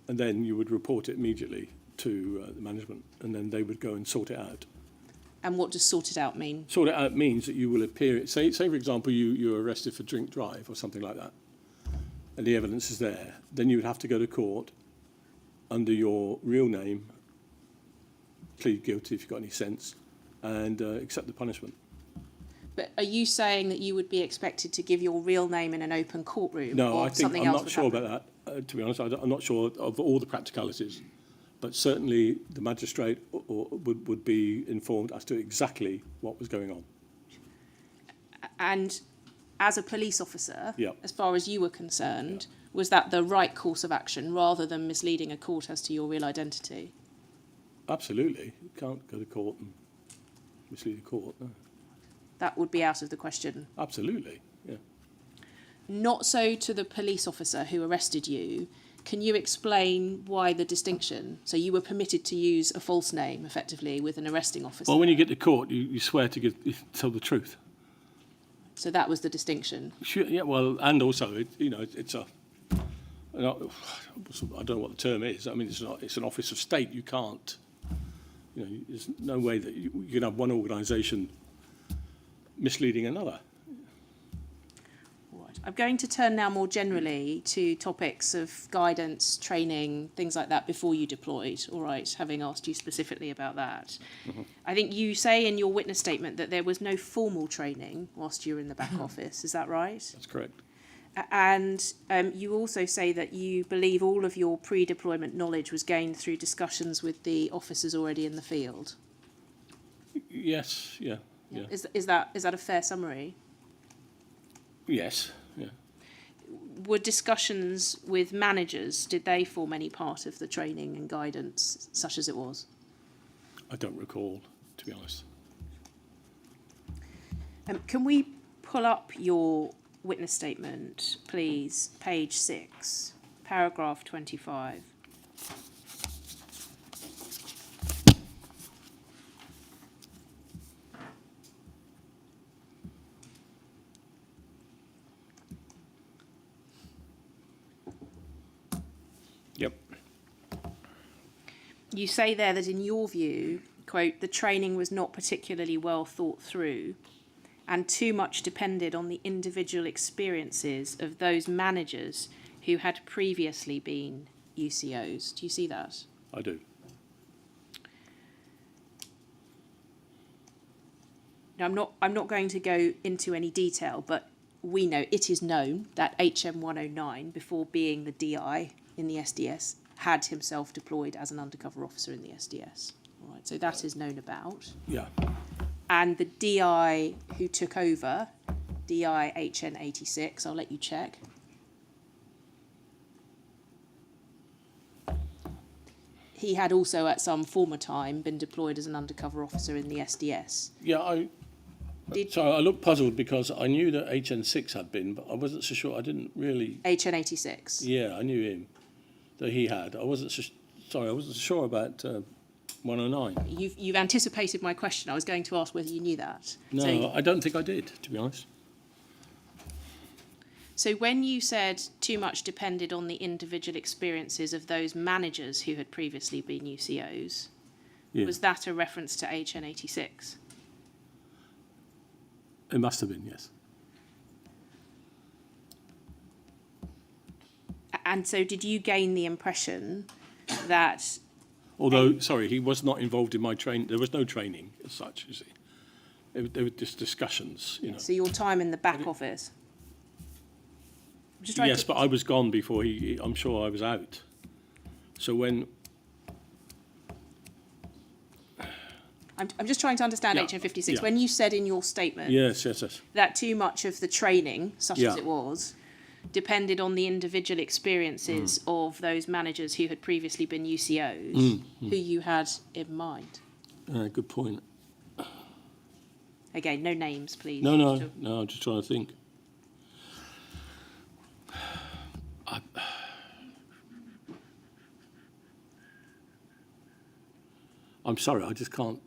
and then you would report it immediately to the management, and then they would go and sort it out. And what does sort it out mean? Sort it out means that you will appear. Say for example, you're arrested for drink drive or something like that, and the evidence is there. Then you would have to go to court under your real name, plead guilty if you've got any sense, and accept the punishment. But are you saying that you would be expected to give your real name in an open courtroom? No, or I think something I'm else not would sure happen? about that. To be honest, I'm not sure of all the practicalities, but certainly the magistrate would be informed as to exactly what was going on. And as a police officer, Yeah. as far as you were concerned, was that the right course of action rather than misleading a court as to your real identity? Absolutely, you can't go to court and mislead a court. No. That would be out of the question. Absolutely, yeah. Not so to the police officer who arrested you. Can you explain why the distinction? So you were permitted to use a false name, effectively, with an arresting officer. Well, when you get to court, you swear to tell the truth. So that was the distinction. Sure, yeah. Well, and also, it's a. I don't know what the term is. I mean, it's an office of state. You can't. There's no way that you can have one organisation misleading another. Right. I'm going to turn now more generally to topics of guidance, training, things like that before you deployed, all right, having asked you specifically about that. I think you say in your witness statement that there was no formal training whilst you were in the back office. Is that right? That's correct. And you also say that you believe all of your pre-deployment knowledge was gained through discussions with the officers already in the field. Yes, yeah. Is that a fair summary? Yes, yeah. Were discussions with managers, did they form any part of the training and guidance, such as it was? I don't recall, to be honest. Can we pull up your witness statement, please? Page 6, paragraph 25. Yep. You say there that in your view, quote, the training was not particularly well thought through and too much depended on the individual experiences of those managers who had previously been UCOs. Do you see that? I do. Now, I'm not going to go into any detail, but it is known that HM109, before being the DI in the SDS, had himself deployed as an undercover officer in the SDS. All right, so that is known about. Yeah. And the DI who took over, DI HN86, I'll let you check. He had also at some former time been deployed as an undercover officer in the SDS. Yeah, so I looked puzzled because I knew that HN6 had been, but I wasn't so sure. I didn't really... HN86? Yeah, I knew him, that he had. I wasn't so sure about 109. You've anticipated my question. I was going to ask whether you knew that. No, I don't think I did, to be honest. So when you said too much depended on the individual experiences of those managers who had previously been UCOs, Yeah. was that a reference to HN86? It must have been, yes. And so did you gain the impression that... Although, sorry, he was not involved in my training. There was no training as such, you see. There were just discussions, you know. So your time in the back office? I'm just trying Yes, but I was gone before I'm sure I was out. So when... I'm just trying to understand Yeah, HN56. yeah. When you said in your statement Yes. that too much of the training, such Yeah. as it was, depended on the individual experiences of those managers who had previously been UCOs, who you had in mind. Good point. Again, no names, please. No, I'm just trying to think. I'm sorry, I just can't.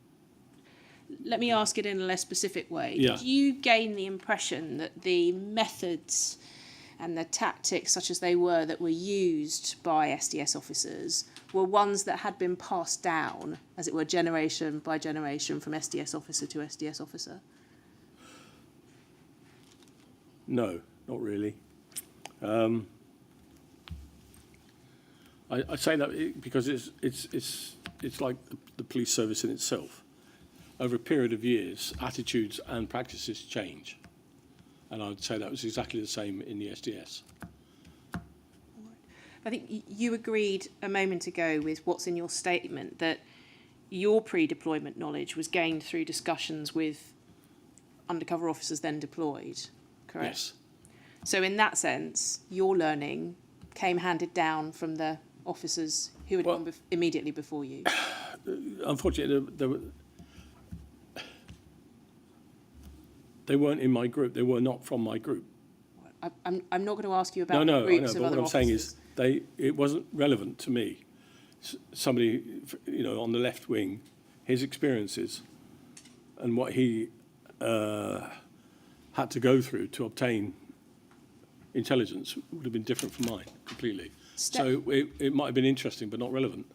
Let me ask it in a less specific way. Yeah. Did you gain the impression that the methods and the tactics, such as they were, that were used by SDS officers were ones that had been passed down, as it were, generation by generation from SDS officer to SDS officer? No, not really. I say that because it's like the police service in itself. Over a period of years, attitudes and practices change. And I'd say that was exactly the same in the SDS. I think you agreed a moment ago with what's in your statement that your pre-deployment knowledge was gained through discussions with undercover officers then deployed, correct? Yes. So in that sense, your learning came handed down from the officers who had gone immediately before you. Unfortunately, they weren't in my group. They were not from my group. I'm not going to ask you about No, the I know. groups But of what other I'm saying officers. is, it wasn't relevant to me. Somebody, on the left wing, his experiences and what he had to go through to obtain intelligence would have been different from mine completely. So it might have been interesting, but not relevant.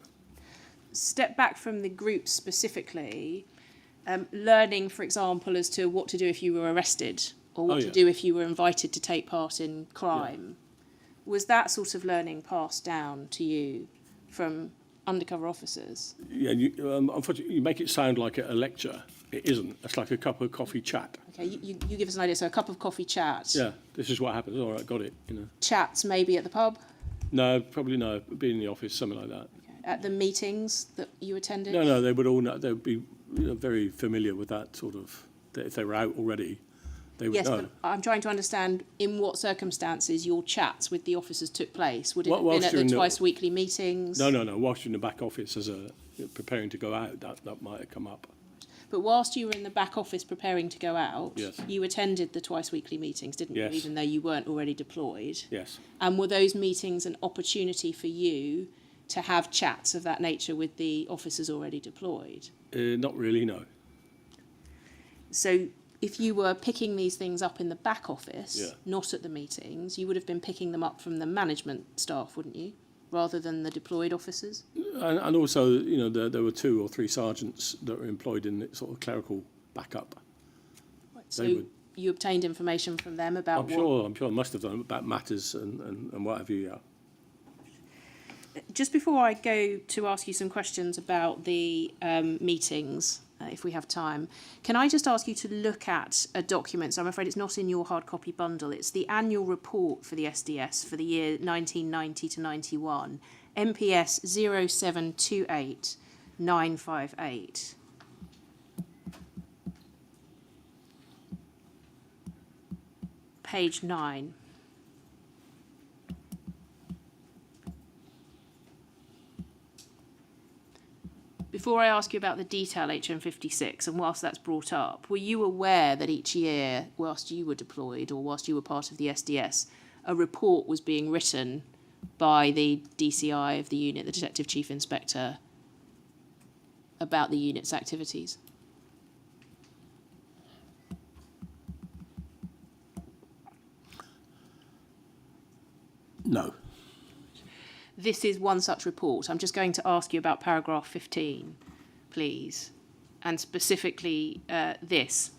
Step back from the group specifically. learning, for example, as to what to do if you were arrested or what to do if you were invited to take part in crime. Was that sort of learning passed down to you from undercover officers? Yeah, unfortunately, you make it sound like a lecture. It isn't. It's like a cup of coffee chat. Okay, you give us an idea. So a cup of coffee chat. Yeah, this is what happens. All right, got it. Chats maybe at the pub? No, probably no. Be in the office, something like that. Okay. At the meetings that you attended? No, they would all know. They would be very familiar with that sort of. If they were out already, they would know. Yes, but I'm trying to understand in what circumstances your chats with the officers took place. Would it have been at the twice-weekly meetings? No. Whilst you're in the back office preparing to go out, that might have come up. But whilst you were in the back office preparing to go out, yes, you attended the twice-weekly meetings, didn't you, even though you weren't already deployed? Yes. And were those meetings an opportunity for you to have chats of that nature with the officers already deployed? Not really, no. So if you were picking these things up in the back office, not at the meetings, you would have been picking them up from the management staff, wouldn't you, rather than the deployed officers? And also, there were 2 or 3 sergeants that were employed in the sort of clerical backup. Right, so you obtained information from them about I'm sure I must have done, about matters and what have you, Just before I go to ask you some questions about the meetings, if we have time, can I just ask you to look at a document? So I'm afraid it's not in your hard copy bundle. It's the annual report for the SDS for the year 1990 to 91, MPS 0728958. Page 9. Before I ask you about the detail HM56, and whilst that's brought up, were you aware that each year, whilst you were deployed or whilst you were part of the SDS, a report was being written by the DCI of the unit, the Detective Chief Inspector, about the unit's activities? No. This is one such report. I'm just going to ask you about paragraph 15, please, and specifically this.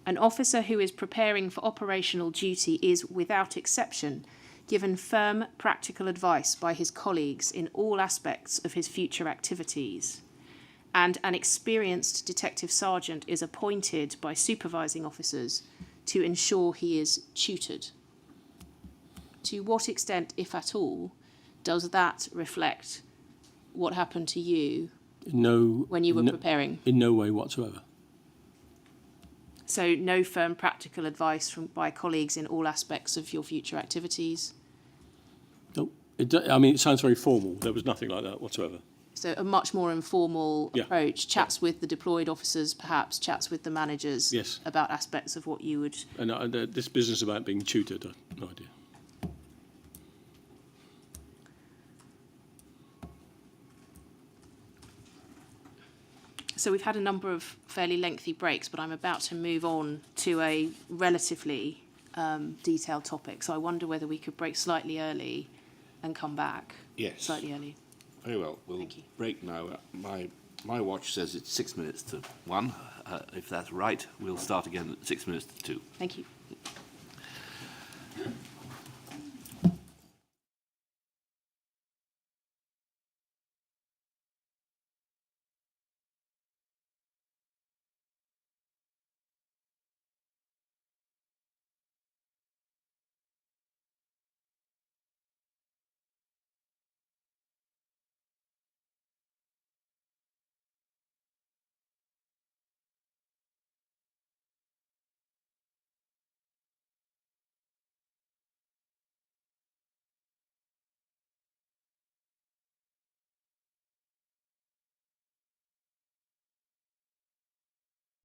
An officer who is preparing for operational duty is, without exception, given firm practical advice by his colleagues in all aspects of his future activities, and an experienced detective sergeant is appointed by supervising officers to ensure he is tutored. To what extent, if at all, does that reflect what happened to you when you were preparing? In no way whatsoever. So no firm practical advice by colleagues in all aspects of your future activities? No. It sounds very formal. There was nothing like that whatsoever. So a much more informal approach, chats with the deployed officers, perhaps chats with the managers about aspects of what you would... And this business about being tutored, no idea. So we've had a number of fairly lengthy breaks, but I'm about to move on to a relatively detailed topic. So I wonder whether we could break slightly early and come back. Yes. Slightly early. Very well. We'll break now. My watch says it's 6 minutes to 1. If that's right, we'll start again at 6 minutes to 2. Thank you.